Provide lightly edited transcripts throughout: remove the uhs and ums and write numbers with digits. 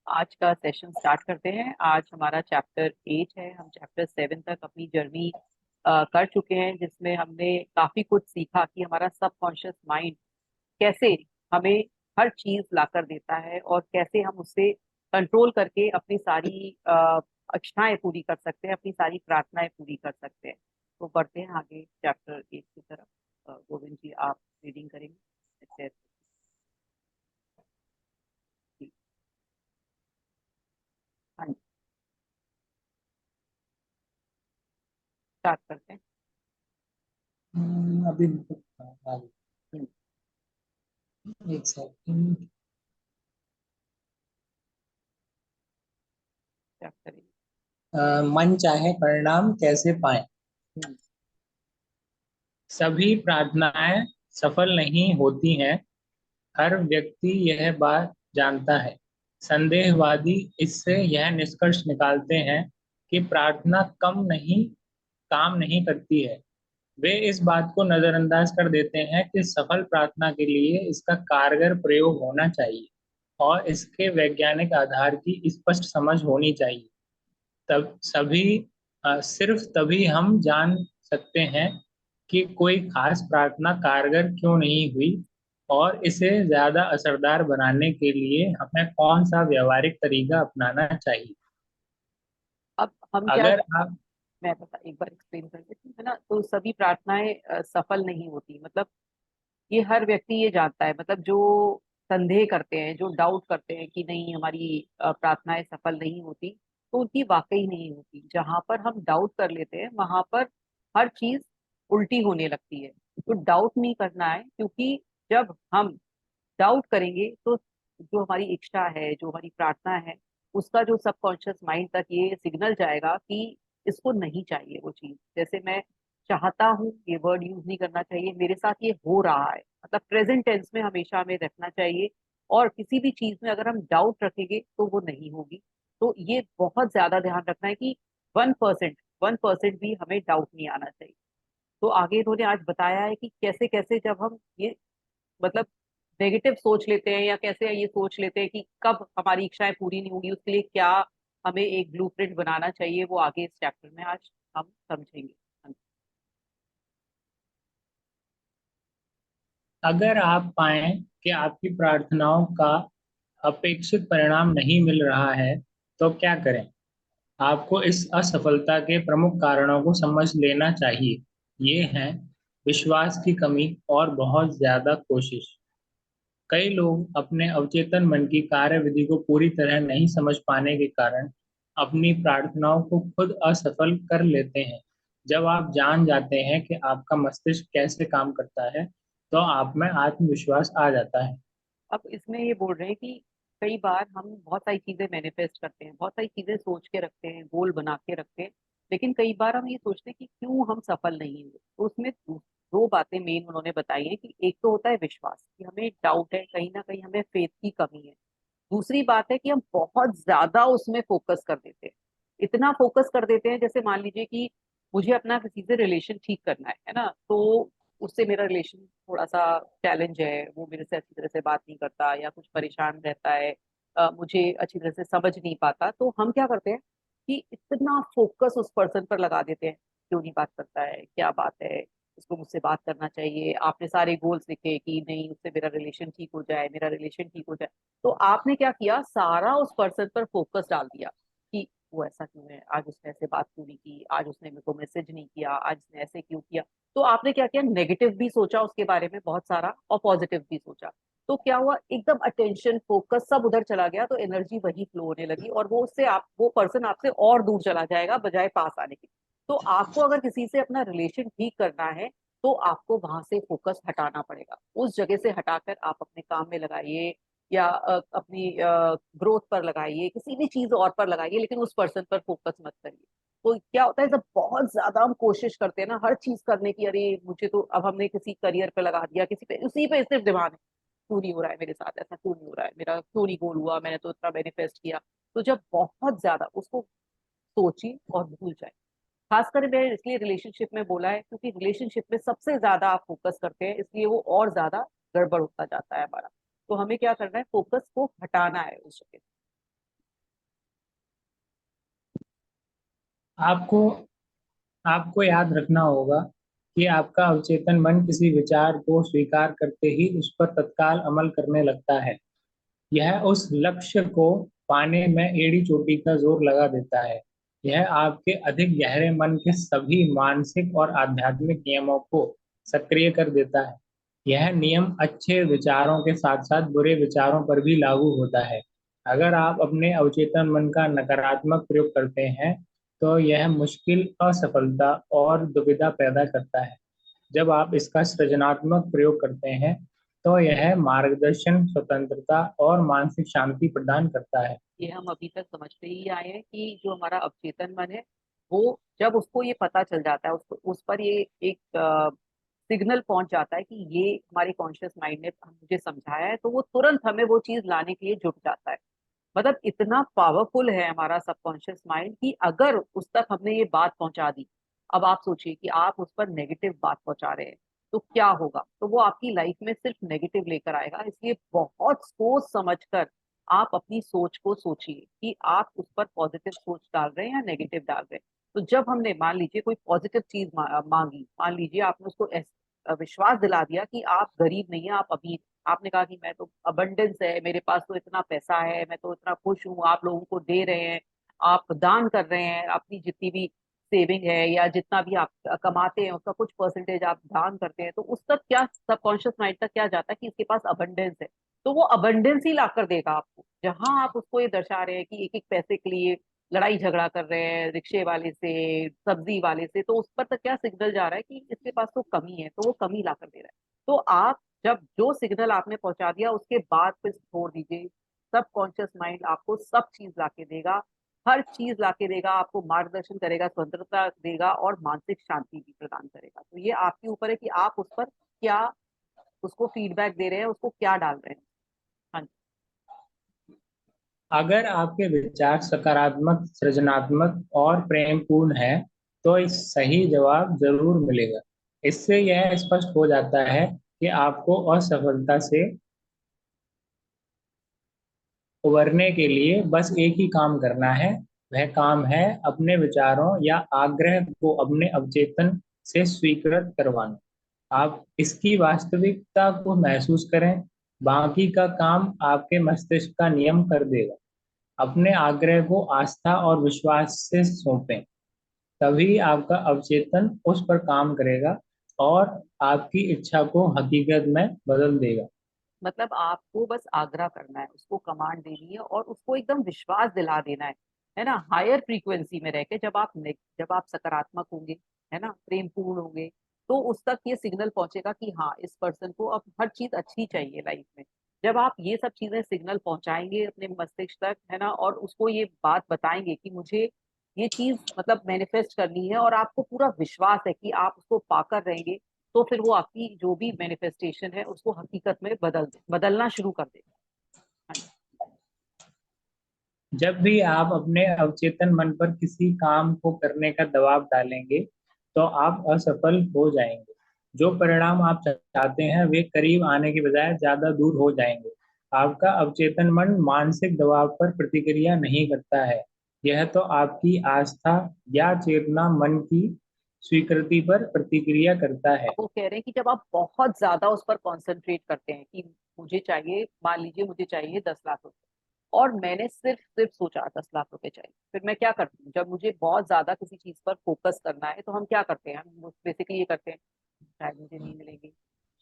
आज का session start करते हैं। आज हमारा चैप्टर 8 है। हम चैप्टर 7 तक अपनी जर्नी कर चुके हैं, जिसमें हमने काफी कुछ सीखा कि हमारा सबकॉन्शियस माइंड कैसे हमें हर चीज लाकर देता है और कैसे हम उससे कंट्रोल करके अपनी सारी इच्छाएं पूरी कर सकते हैं, अपनी सारी प्रार्थनाएं पूरी कर सकते हैं। तो बढ़ते हैं आगे चैप्टर 8 की तरफ। गोविंद जी, आप रीडिंग करेंगे? हाँ जी, स्टार्ट करते हैं। अभी मतलब हम्म, एक सेकंड। स्टार्ट करेंगे। मन चाहे परिणाम कैसे पाए। हम्म, सभी प्रार्थनाएं सफल नहीं होती हैं। हर व्यक्ति यह बात जानता है। संदेहवादी इससे यह निष्कर्ष निकालते हैं कि प्रार्थना कम नहीं काम नहीं करती है। वे इस बात को नजरअंदाज कर देते हैं कि सफल प्रार्थना के लिए इसका कारगर प्रयोग होना चाहिए और इसके वैज्ञानिक आधार की स्पष्ट समझ होनी चाहिए। तब सभी सिर्फ तभी हम जान सकते हैं कि कोई खास प्रार्थना कारगर क्यों नहीं हुई और इसे ज्यादा असरदार बनाने के लिए हमें कौन सा व्यवहारिक तरीका अपनाना चाहिए। अब हम क्या, अगर आप मैं बता एक बार एक्सप्लेन कर देती हूँ, है ना। तो सभी प्रार्थनाएं सफल नहीं होती, मतलब ये हर व्यक्ति ये जानता है। मतलब जो संदेह करते हैं, जो डाउट करते हैं कि नहीं हमारी प्रार्थनाएं सफल नहीं होती, तो उनकी वाकई नहीं होती। जहां पर हम डाउट कर लेते हैं वहां पर हर चीज उल्टी होने लगती है। तो डाउट नहीं करना है, क्योंकि जब हम डाउट करेंगे तो जो हमारी इच्छा है, जो हमारी प्रार्थना है, उसका जो सबकॉन्शियस माइंड तक ये सिग्नल जाएगा कि इसको नहीं चाहिए वो चीज। जैसे मैं चाहता हूँ, ये वर्ड यूज नहीं करना चाहिए, मेरे साथ ये हो रहा है, मतलब प्रेजेंट टेंस में हमेशा हमें रखना चाहिए। और किसी भी चीज में अगर हम डाउट रखेंगे तो वो नहीं होगी। तो ये बहुत ज्यादा ध्यान रखना है कि 1% भी हमें डाउट नहीं आना चाहिए। तो आगे इन्होंने आज बताया है कि कैसे कैसे जब हम ये, मतलब नेगेटिव सोच लेते हैं, या कैसे ये सोच लेते हैं कि कब हमारी इच्छाएं पूरी नहीं होंगी, उसके लिए क्या हमें एक ब्लूप्रिंट बनाना चाहिए, वो आगे इस चैप्टर में आज हम समझेंगे। अगर आप पाएं कि आपकी प्रार्थनाओं का अपेक्षित परिणाम नहीं मिल रहा है तो क्या करें। आपको इस असफलता के प्रमुख कारणों को समझ लेना चाहिए। ये हैं विश्वास की कमी और बहुत ज्यादा कोशिश। कई लोग अपने अवचेतन मन की कार्यविधि को पूरी तरह नहीं समझ पाने के कारण अपनी प्रार्थनाओं को खुद असफल कर लेते हैं। जब आप जान जाते हैं कि आपका मस्तिष्क कैसे काम करता है तो आप में आत्मविश्वास आ जाता है। अब इसमें ये बोल रहे हैं कि कई बार हम बहुत सारी चीजें मैनिफेस्ट करते हैं, बहुत सारी चीजें सोच के रखते हैं, गोल बना के रखते हैं, लेकिन कई बार हम ये सोचते हैं कि क्यों हम सफल नहीं हुए। तो उसमें दो बातें मेन उन्होंने बताई हैं कि एक तो होता है विश्वास, कि हमें डाउट है, कहीं ना कहीं हमें फेथ की कमी है। दूसरी बात है कि हम बहुत ज्यादा उसमें फोकस कर देते हैं। इतना फोकस कर देते हैं, जैसे मान लीजिए कि मुझे अपना किसी से रिलेशन ठीक करना है ना। तो उससे मेरा रिलेशन थोड़ा सा चैलेंज है, वो मेरे से अच्छी तरह से बात नहीं करता या कुछ परेशान रहता है, मुझे अच्छी तरह से समझ नहीं पाता। तो हम क्या करते हैं कि इतना फोकस उस पर्सन पर लगा देते हैं, क्यों नहीं बात करता है, क्या बात है, उसको मुझसे बात करना चाहिए। आपने सारे गोल्स लिखे कि नहीं, उससे मेरा रिलेशन ठीक हो जाए, मेरा रिलेशन ठीक हो जाए। तो आपने क्या किया, सारा उस पर्सन पर फोकस डाल दिया कि वो ऐसा क्यों है, आज उसने ऐसे बात क्यों नहीं की, आज उसने मेरे को मैसेज नहीं किया, आज उसने ऐसे क्यों किया। तो आपने क्या किया, नेगेटिव भी सोचा उसके बारे में बहुत सारा और पॉजिटिव भी सोचा। तो क्या हुआ, एकदम अटेंशन फोकस सब उधर चला गया, तो एनर्जी वही फ्लो होने लगी और वो उससे आप, वो पर्सन आपसे और दूर चला जाएगा बजाय पास आने के। तो आपको अगर किसी से अपना रिलेशन ठीक करना है, तो आपको वहां से फोकस हटाना पड़ेगा, उस जगह से हटाकर आप अपने काम में लगाइए, या अपनी ग्रोथ पर लगाइए, किसी भी चीज और पर लगाइए, लेकिन उस पर्सन पर फोकस मत करिए। तो क्या होता है, जब बहुत ज्यादा हम कोशिश करते हैं ना हर चीज करने की, अरे मुझे तो, अब हमने किसी करियर पे लगा दिया, किसी पे, उसी पे सिर्फ दिमाग है, क्यों नहीं हो रहा है मेरे साथ, ऐसा क्यों नहीं हो रहा है, मेरा क्यों नहीं गोल हुआ, मैंने तो इतना मैनिफेस्ट किया। तो जब बहुत ज्यादा उसको सोचिए और भूल जाए। खासकर मैं इसलिए रिलेशनशिप में बोला है, क्योंकि रिलेशनशिप में सबसे ज्यादा आप फोकस करते हैं, इसलिए वो और ज्यादा गड़बड़ होता जाता है हमारा। तो हमें क्या करना है, फोकस को हटाना है उस जगह से। आपको आपको याद रखना होगा कि आपका अवचेतन मन किसी विचार को स्वीकार करते ही उस पर तत्काल अमल करने लगता है। यह उस लक्ष्य को पाने में एड़ी चोटी का जोर लगा देता है। यह आपके अधिक गहरे मन के सभी मानसिक और आध्यात्मिक नियमों को सक्रिय कर देता है। यह नियम अच्छे विचारों के साथ साथ बुरे विचारों पर भी लागू होता है। अगर आप अपने अवचेतन मन का नकारात्मक प्रयोग करते हैं तो यह मुश्किल, असफलता और दुविधा पैदा करता है। जब आप इसका सृजनात्मक प्रयोग करते हैं तो यह मार्गदर्शन, स्वतंत्रता और मानसिक शांति प्रदान करता है। ये हम अभी तक समझते ही आए हैं कि जो हमारा अवचेतन मन है, वो जब उसको ये पता चल जाता है, उसको उस पर ये एक सिग्नल पहुंच जाता है कि ये हमारे कॉन्शियस माइंड ने मुझे समझाया है, तो वो तुरंत हमें वो चीज लाने के लिए जुट जाता है। मतलब इतना पावरफुल है हमारा सबकॉन्शियस माइंड कि अगर उस तक हमने ये बात पहुंचा दी, अब आप सोचिए कि आप उस पर नेगेटिव बात पहुंचा रहे हैं, तो क्या होगा? तो वो आपकी लाइफ में सिर्फ नेगेटिव लेकर आएगा। इसलिए बहुत सोच समझकर आप अपनी सोच को सोचिए कि आप उस पर पॉजिटिव सोच डाल रहे हैं या नेगेटिव डाल रहे हैं। तो जब हमने मान लीजिए कोई पॉजिटिव चीज मांगी, मान लीजिए आपने उसको विश्वास दिला दिया कि आप गरीब नहीं है, आप अमीर। आपने कहा कि मैं तो अबंडेंस है, मेरे पास तो इतना पैसा है, मैं तो इतना खुश हूँ, आप लोगों को दे रहे हैं, आप दान कर रहे हैं, अपनी जितनी भी सेविंग है या जितना भी आप कमाते हैं उसका कुछ परसेंटेज आप दान करते हैं, तो उस तक क्या सबकॉन्शियस माइंड तक क्या जाता है कि इसके पास अबंडेंस है। तो वो अबंडेंस ही ला कर देगा आपको। जहां आप उसको ये दर्शा रहे हैं कि एक एक पैसे के लिए लड़ाई झगड़ा कर रहे हैं रिक्शे वाले से, सब्जी वाले से, तो उस पर तक क्या सिग्नल जा रहा है कि इसके पास तो कमी है, तो वो कमी ला कर दे रहा है। तो आप जब जो सिग्नल आपने पहुंचा दिया उसके बाद फिर छोड़ दीजिए। सब कॉन्शियस माइंड आपको सब चीज लाके देगा, हर चीज लाके देगा, आपको मार्गदर्शन करेगा, स्वतंत्रता देगा और मानसिक शांति भी प्रदान करेगा। तो ये आपके ऊपर है कि आप उस पर क्या उसको फीडबैक दे रहे हैं, उसको क्या डाल रहे हैं। हाँ जी। अगर आपके विचार सकारात्मक, सृजनात्मक और प्रेमपूर्ण हैं, तो इस सही जवाब जरूर मिलेगा। इससे यह स्पष्ट हो जाता है कि आपको असफलता से उबरने के लिए बस एक ही काम करना है। वह काम है अपने विचारों या आग्रह को अपने अवचेतन से स्वीकृत करवाना। आप इसकी वास्तविकता को महसूस करें, बाकी का काम आपके मस्तिष्क का नियम कर देगा। अपने आग्रह को आस्था और विश्वास से सौंपें, तभी आपका अवचेतन उस पर काम करेगा और आपकी इच्छा को हकीकत में बदल देगा। मतलब आपको बस आग्रह करना है, उसको कमांड देनी है और उसको एकदम विश्वास दिला देना है ना। हायर फ्रीक्वेंसी में रह के जब आप सकारात्मक होंगे, है ना, प्रेमपूर्ण होंगे, तो उस तक ये सिग्नल पहुंचेगा कि हाँ, इस पर्सन को अब हर चीज अच्छी चाहिए लाइफ में। जब आप ये सब चीजें सिग्नल पहुंचाएंगे अपने मस्तिष्क तक, है ना, और उसको ये बात बताएंगे कि मुझे ये चीज मतलब मैनिफेस्ट करनी है, और आपको पूरा विश्वास है कि आप उसको पाकर रहेंगे, तो फिर वो आपकी जो भी मैनिफेस्टेशन है उसको हकीकत में बदलना शुरू कर देगा। हाँ जी। जब भी आप अपने अवचेतन मन पर किसी काम को करने का दबाव डालेंगे, तो आप असफल हो जाएंगे। जो परिणाम आप चाहते हैं वे करीब आने के बजाय ज्यादा दूर हो जाएंगे। आपका अवचेतन मन मानसिक दबाव पर प्रतिक्रिया नहीं करता है। यह तो आपकी आस्था या चेतना मन की स्वीकृति पर प्रतिक्रिया करता अब है। वो कह रहे हैं कि जब आप बहुत ज्यादा उस पर कॉन्सेंट्रेट करते हैं कि मुझे चाहिए, मान लीजिए मुझे चाहिए 10 लाख रुपए, और मैंने सिर्फ सिर्फ सोचा 10 लाख रुपए चाहिए, फिर मैं क्या करती हूँ जब मुझे बहुत ज्यादा किसी चीज पर फोकस करना है, तो हम क्या करते हैं, हम बेसिकली ये करते हैं, शायद मुझे नहीं मिलेंगे,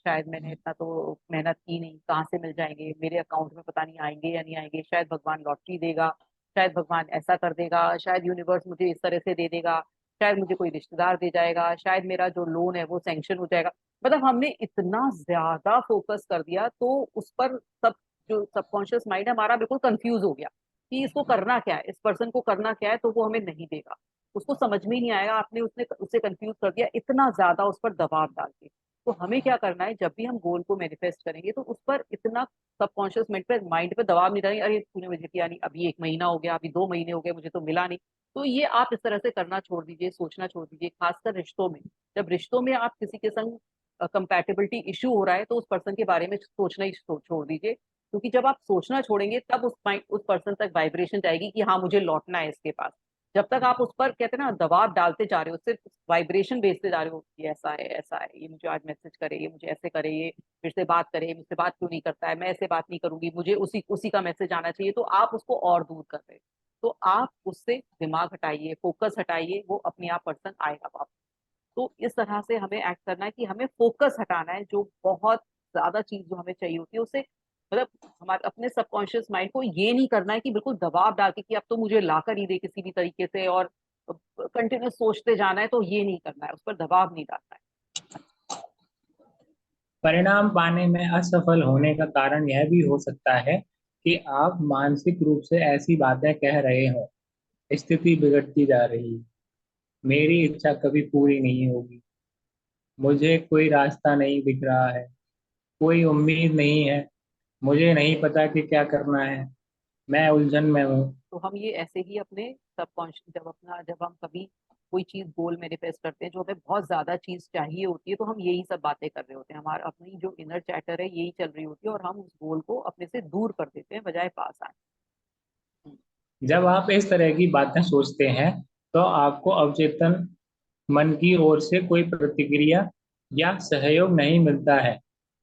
शायद मैंने इतना तो मेहनत की नहीं, कहाँ से मिल जाएंगे, मेरे अकाउंट में पता नहीं आएंगे या नहीं आएंगे, शायद भगवान लॉटरी देगा, शायद भगवान ऐसा कर देगा, शायद यूनिवर्स मुझे इस तरह से दे देगा, शायद मुझे कोई रिश्तेदार दे जाएगा, शायद मेरा जो लोन है वो सैंक्शन हो जाएगा। मतलब हमने इतना ज्यादा फोकस कर दिया, तो उस पर सब जो सबकॉन्शियस माइंड है हमारा बिल्कुल कंफ्यूज हो गया कि इसको करना क्या है, इस पर्सन को करना क्या है, तो वो हमें नहीं देगा। उसको समझ में ही नहीं आएगा, आपने उसने उसे कंफ्यूज कर दिया इतना ज्यादा उस पर दबाव डाल के। तो हमें क्या करना है, जब भी हम गोल को मैनिफेस्ट करेंगे तो उस पर इतना सबकॉन्शियस माइंड पे दबाव नहीं डालेंगे, अरे तूने मुझे किया नहीं, अभी 1 महीना हो गया, अभी 2 महीने हो गए, मुझे तो मिला नहीं। तो ये आप इस तरह से करना छोड़ दीजिए, सोचना छोड़ दीजिए, खासकर रिश्तों में। जब रिश्तों में आप किसी के संग कंपैटिबिलिटी इशू हो रहा है, तो उस पर्सन के बारे में सोचना ही छोड़ दीजिए, क्योंकि जब आप सोचना छोड़ेंगे तब उस पर्सन तक वाइब्रेशन जाएगी कि हाँ, मुझे लौटना है इसके पास। जब तक आप उस पर कहते हैं ना दबाव डालते जा रहे हो, सिर्फ वाइब्रेशन भेजते जा रहे हो कि ऐसा है, ये मुझे आज मैसेज करे, ये मुझे ऐसे करे, ये मेरे से बात करे, मुझसे बात क्यों नहीं करता है, मैं ऐसे बात नहीं करूंगी, मुझे उसी उसी का मैसेज आना चाहिए, तो आप उसको और दूर कर रहे हो। तो आप उससे दिमाग हटाइए, फोकस हटाइए, वो अपने आप पर्सन आएगा वापस। तो इस तरह से हमें एक्ट करना है कि हमें फोकस हटाना है, जो बहुत ज्यादा चीज जो हमें चाहिए होती है उसे, मतलब हमारे अपने सबकॉन्शियस माइंड को ये नहीं करना है कि बिल्कुल दबाव डाल के कि अब तो मुझे ला कर ही दे किसी भी तरीके से, और कंटिन्यूस सोचते जाना है, तो ये नहीं करना है, उस पर दबाव नहीं डालना है। परिणाम पाने में असफल होने का कारण यह भी हो सकता है कि आप मानसिक रूप से ऐसी बातें कह रहे हो, स्थिति बिगड़ती जा रही, मेरी इच्छा कभी पूरी नहीं होगी, मुझे कोई रास्ता नहीं दिख रहा है, कोई उम्मीद नहीं है, मुझे नहीं पता कि क्या करना है, मैं उलझन में हूँ। तो हम ये ऐसे ही अपने सबकॉन्शियस, जब हम कभी कोई चीज गोल मैनिफेस्ट करते हैं जो हमें बहुत ज्यादा चीज चाहिए होती है, तो हम यही सब बातें कर रहे होते हैं, हमारा अपनी जो इनर चैटर है यही चल रही होती है, और हम उस गोल को अपने से दूर कर देते हैं बजाय पास आए। जब आप इस तरह की बातें सोचते हैं तो आपको अवचेतन मन की ओर से कोई प्रतिक्रिया या सहयोग नहीं मिलता है।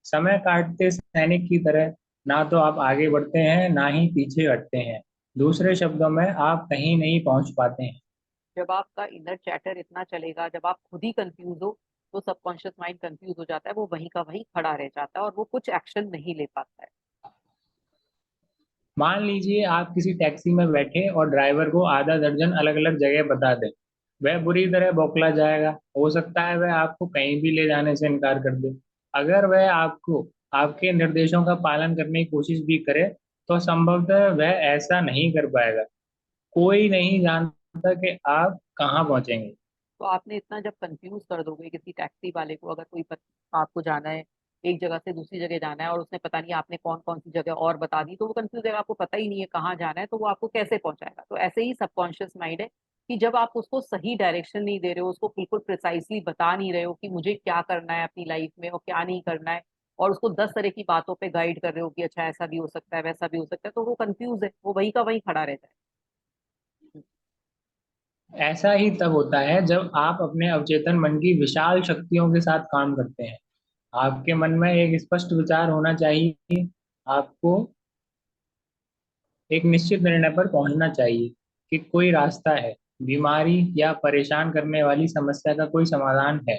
समय काटते सैनिक की तरह ना तो आप आगे बढ़ते हैं ना ही पीछे हटते हैं। दूसरे शब्दों में आप कहीं नहीं पहुंच पाते हैं। जब आपका इनर चैटर इतना चलेगा, जब आप खुद ही कंफ्यूज हो, तो सबकॉन्शियस माइंड कंफ्यूज हो जाता है, वो वहीं का वहीं खड़ा रह जाता है और वो कुछ एक्शन नहीं ले पाता है। मान लीजिए आप किसी टैक्सी में बैठे और ड्राइवर को आधा दर्जन अलग अलग जगह बता दें। वह बुरी तरह बौखला जाएगा। हो सकता है वह आपको कहीं भी ले जाने से इनकार कर दे। अगर वह आपको आपके निर्देशों का पालन करने की कोशिश भी करे तो संभवतः वह ऐसा नहीं कर पाएगा। कोई नहीं जानता कि आप कहाँ पहुंचेंगे। तो आपने इतना जब कंफ्यूज कर दोगे किसी टैक्सी वाले को, अगर आपको जाना है एक जगह से दूसरी जगह जाना है, और उसने पता नहीं आपने कौन कौन सी जगह और बता दी, तो वो कंफ्यूज है, आपको पता ही नहीं है कहाँ जाना है, तो वो आपको कैसे पहुंचाएगा। तो ऐसे ही सबकॉन्शियस माइंड है कि जब आप उसको सही डायरेक्शन नहीं दे रहे हो, उसको बिल्कुल प्रिसाइसली बता नहीं रहे हो कि मुझे क्या करना है अपनी लाइफ में और क्या नहीं करना है, और उसको 10 तरह की बातों पे गाइड कर रहे हो कि अच्छा ऐसा भी हो सकता है, वैसा भी हो सकता है, तो वो कंफ्यूज है, वो वहीं का वहीं खड़ा रहता है। ऐसा ही तब होता है जब आप अपने अवचेतन मन की विशाल शक्तियों के साथ काम करते हैं। आपके मन में एक स्पष्ट विचार होना चाहिए। आपको एक निश्चित निर्णय पर पहुंचना चाहिए कि कोई रास्ता है, बीमारी या परेशान करने वाली समस्या का कोई समाधान है।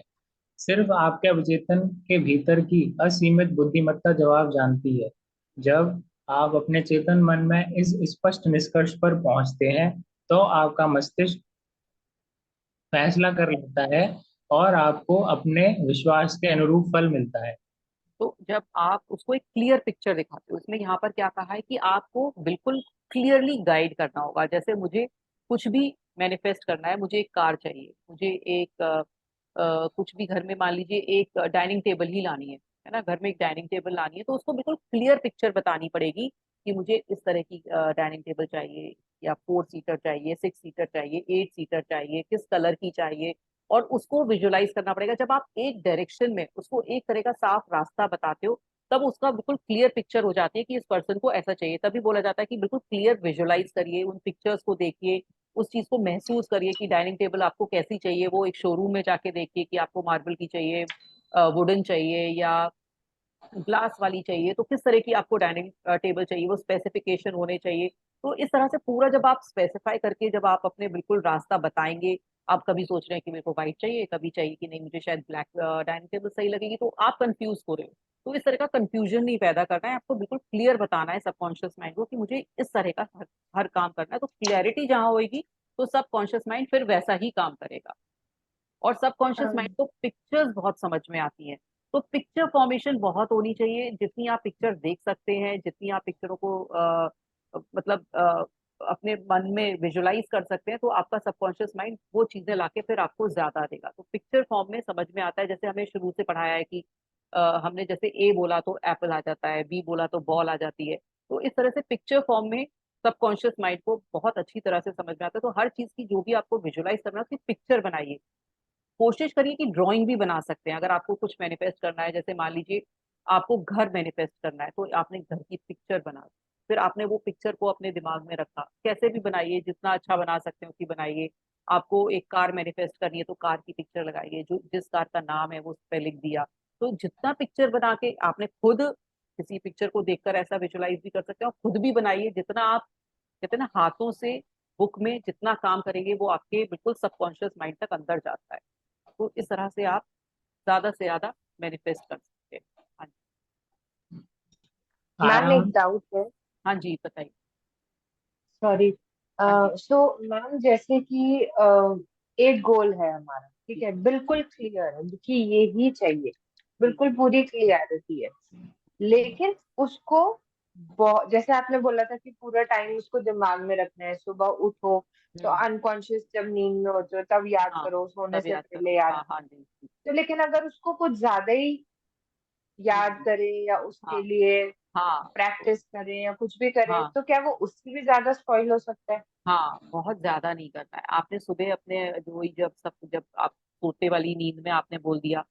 सिर्फ आपके अवचेतन के भीतर की असीमित बुद्धिमत्ता जवाब जानती है। जब आप अपने चेतन मन में इस स्पष्ट निष्कर्ष पर पहुंचते हैं तो आपका मस्तिष्क फैसला कर लेता है और आपको अपने विश्वास के अनुरूप फल मिलता है। तो जब आप उसको एक क्लियर पिक्चर दिखाते हो, इसमें यहाँ पर क्या कहा है कि आपको बिल्कुल क्लियरली गाइड करना होगा। जैसे मुझे कुछ भी मैनिफेस्ट करना है, मुझे एक कार चाहिए, मुझे एक कुछ भी घर में मान लीजिए एक डाइनिंग टेबल ही लानी है ना, घर में एक डाइनिंग टेबल लानी है, तो उसको बिल्कुल क्लियर पिक्चर बतानी पड़ेगी कि मुझे इस तरह की डाइनिंग टेबल चाहिए, या 4 सीटर चाहिए, 6 सीटर चाहिए, 8 सीटर चाहिए, किस कलर की चाहिए, और उसको विजुअलाइज करना पड़ेगा। जब आप एक डायरेक्शन में उसको एक तरह का साफ रास्ता बताते हो, तब उसका बिल्कुल क्लियर पिक्चर हो जाती है कि इस पर्सन को ऐसा चाहिए। तभी बोला जाता है कि बिल्कुल क्लियर विजुअलाइज करिए, उन पिक्चर्स को देखिए, उस चीज को महसूस करिए कि डाइनिंग टेबल आपको कैसी चाहिए, वो एक शोरूम में जाके देखिए कि आपको मार्बल की चाहिए, वुडन चाहिए, या ग्लास वाली चाहिए, तो किस तरह की आपको डाइनिंग टेबल चाहिए, वो स्पेसिफिकेशन होने चाहिए। तो इस तरह से पूरा जब आप स्पेसिफाई करके जब आप अपने बिल्कुल रास्ता बताएंगे, आप कभी सोच रहे हैं कि मेरे को व्हाइट चाहिए, कभी चाहिए कि नहीं मुझे शायद ब्लैक डाइनिंग टेबल सही लगेगी, तो आप कंफ्यूज हो रहे हो। तो इस तरह का कंफ्यूजन नहीं पैदा करना है, आपको बिल्कुल क्लियर बताना है सबकॉन्शियस माइंड को कि मुझे इस तरह का हर काम करना है। तो क्लैरिटी जहां होगी, तो सबकॉन्शियस माइंड फिर वैसा ही काम करेगा। और सबकॉन्शियस माइंड को पिक्चर्स बहुत समझ में आती हैं। तो पिक्चर फॉर्मेशन बहुत होनी चाहिए, जितनी आप पिक्चर देख सकते हैं, जितनी आप पिक्चरों को मतलब अपने मन में विजुलाइज कर सकते हैं, तो आपका सबकॉन्शियस माइंड वो चीजें लाके फिर आपको ज्यादा देगा। तो पिक्चर फॉर्म में समझ में आता है, जैसे हमें शुरू से पढ़ाया है कि हमने जैसे ए बोला तो एप्पल आ जाता है, बी बोला तो बॉल आ जाती है। तो इस तरह से पिक्चर फॉर्म में सबकॉन्शियस माइंड को बहुत अच्छी तरह से समझ में आता है। तो हर चीज की जो भी आपको विजुलाइज करना है, उसकी पिक्चर बनाइए। कोशिश करिए कि ड्राइंग भी बना सकते हैं, अगर आपको कुछ मैनिफेस्ट करना है, जैसे मान लीजिए आपको घर मैनिफेस्ट करना है, तो आपने घर की पिक्चर बना दी। फिर आपने वो पिक्चर को अपने दिमाग में रखा, कैसे भी बनाइए, जितना अच्छा बना सकते हैं उसी बनाइए। आपको एक कार मैनिफेस्ट करनी है तो कार की पिक्चर लगाइए, जो जिस कार का नाम है वो उस पे लिख दिया। तो जितना पिक्चर बना के आपने खुद किसी पिक्चर को देखकर ऐसा विजुलाइज भी कर सकते हैं, और खुद भी बनाइए। जितना आप कहते हैं ना हाथों से बुक में जितना काम करेंगे वो आपके बिल्कुल सबकॉन्शियस माइंड तक अंदर जाता है। तो इस तरह से आप ज्यादा से ज्यादा मैनिफेस्ट कर सकते हैं। हाँ जी। मैम एक आराम। डाउट है। हाँ जी बताइए। सॉरी। हाँ जी। सो मैम जैसे कि एक गोल है हमारा, ठीक जी। है, बिल्कुल क्लियर है कि ये ही चाहिए, जी। बिल्कुल पूरी क्लियरिटी है, लेकिन उसको जैसे आपने बोला था कि पूरा टाइम उसको दिमाग में रखना है, सुबह उठो तो हम्म। अनकॉन्शियस जब नींद में होते हो तब याद हाँ करो, सोने तब से याद करो, पहले याद हाँ हाँ करो। जी जी। तो लेकिन अगर उसको कुछ ज्यादा ही याद हम्म। करें या उसके हाँ लिए हाँ प्रैक्टिस करें या कुछ भी करें, हाँ तो क्या वो उससे भी ज्यादा स्पॉइल हो सकता है? हाँ, बहुत ज्यादा नहीं करना है आपने। सुबह अपने जो ही जब आप सोते वाली नींद में आपने बोल दिया,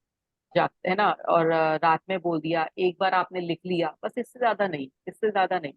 जागते है ना, और रात में बोल दिया, एक बार आपने लिख लिया, बस इससे ज्यादा नहीं, इससे ज्यादा नहीं।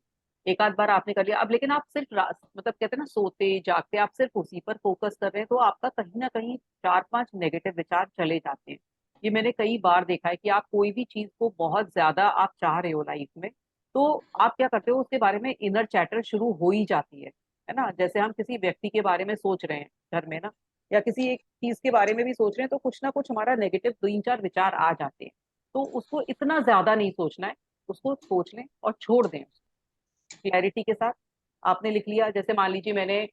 एक आध बार आपने कर लिया अब, लेकिन आप सिर्फ मतलब कहते हैं ना सोते जागते आप सिर्फ उसी पर फोकस कर रहे हैं, तो आपका कहीं ना कहीं 4-5 नेगेटिव विचार चले जाते हैं। ये मैंने कई बार देखा है कि आप कोई भी चीज को बहुत ज्यादा आप चाह रहे हो लाइफ में, तो आप क्या करते हो, उसके बारे में इनर चैटर शुरू हो ही जाती है ना। जैसे हम किसी व्यक्ति के बारे में सोच रहे हैं घर में ना, या किसी एक चीज के बारे में भी सोच रहे हैं, तो कुछ ना कुछ हमारा नेगेटिव 3-4 विचार आ जाते हैं। तो उसको इतना ज्यादा नहीं सोचना है, उसको सोच लें और छोड़ दें क्लैरिटी के साथ। आपने लिख लिया, जैसे मान लीजिए मैंने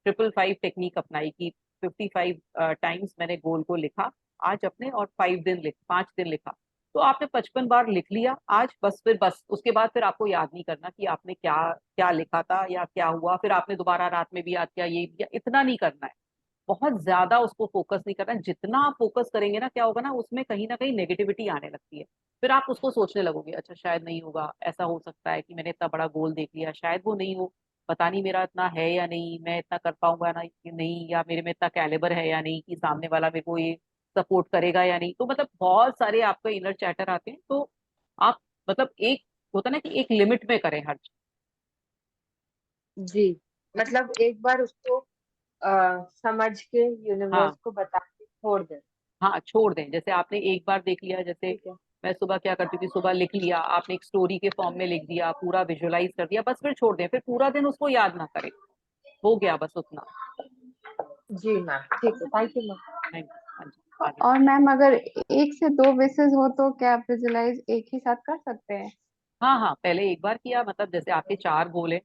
555 टेक्निक अपनाई कि 55 टाइम्स मैंने गोल को लिखा आज अपने, और 5 दिन लिखा। तो आपने 55 बार लिख लिया आज, बस फिर बस उसके बाद फिर आपको याद नहीं करना कि आपने क्या क्या लिखा था या क्या हुआ, फिर आपने दोबारा रात में भी याद किया, ये भी किया, इतना नहीं करना है। बहुत ज्यादा उसको फोकस नहीं करना है। जितना आप फोकस करेंगे ना, क्या होगा ना, उसमें कहीं ना कहीं नेगेटिविटी आने लगती है। फिर आप उसको सोचने लगोगे, अच्छा शायद नहीं होगा, ऐसा हो सकता है कि मैंने इतना बड़ा गोल देख लिया, शायद वो नहीं हो, पता नहीं मेरा इतना है या नहीं, मैं इतना कर पाऊंगा ना कि नहीं, या मेरे में इतना कैलिबर है या नहीं, कि सामने वाला मेरे को ये सपोर्ट करेगा या नहीं। तो मतलब बहुत सारे आपके इनर चैटर आते हैं। तो आप मतलब एक होता है ना कि एक लिमिट में करें हर चीज। जी, मतलब एक बार उसको समझ के यूनिवर्स हाँ को बता के छोड़ दे। हाँ छोड़ दें। जैसे आपने एक बार देख लिया, जैसे ठीक है। मैं सुबह क्या करती थी, सुबह लिख लिया आपने, एक स्टोरी के फॉर्म में लिख दिया, पूरा विजुअलाइज कर दिया, बस फिर छोड़ दें, फिर पूरा दिन उसको याद ना करें, हो गया बस उतना। जी मैम, ठीक है, thank you ma'am. Thank you. हाँ जी आगे। और मैम अगर एक से दो विशेष हो तो क्या आप विजुलाइज एक ही साथ कर सकते हैं? हाँ हाँ, पहले एक बार किया, मतलब जैसे आपके 4 गोल है,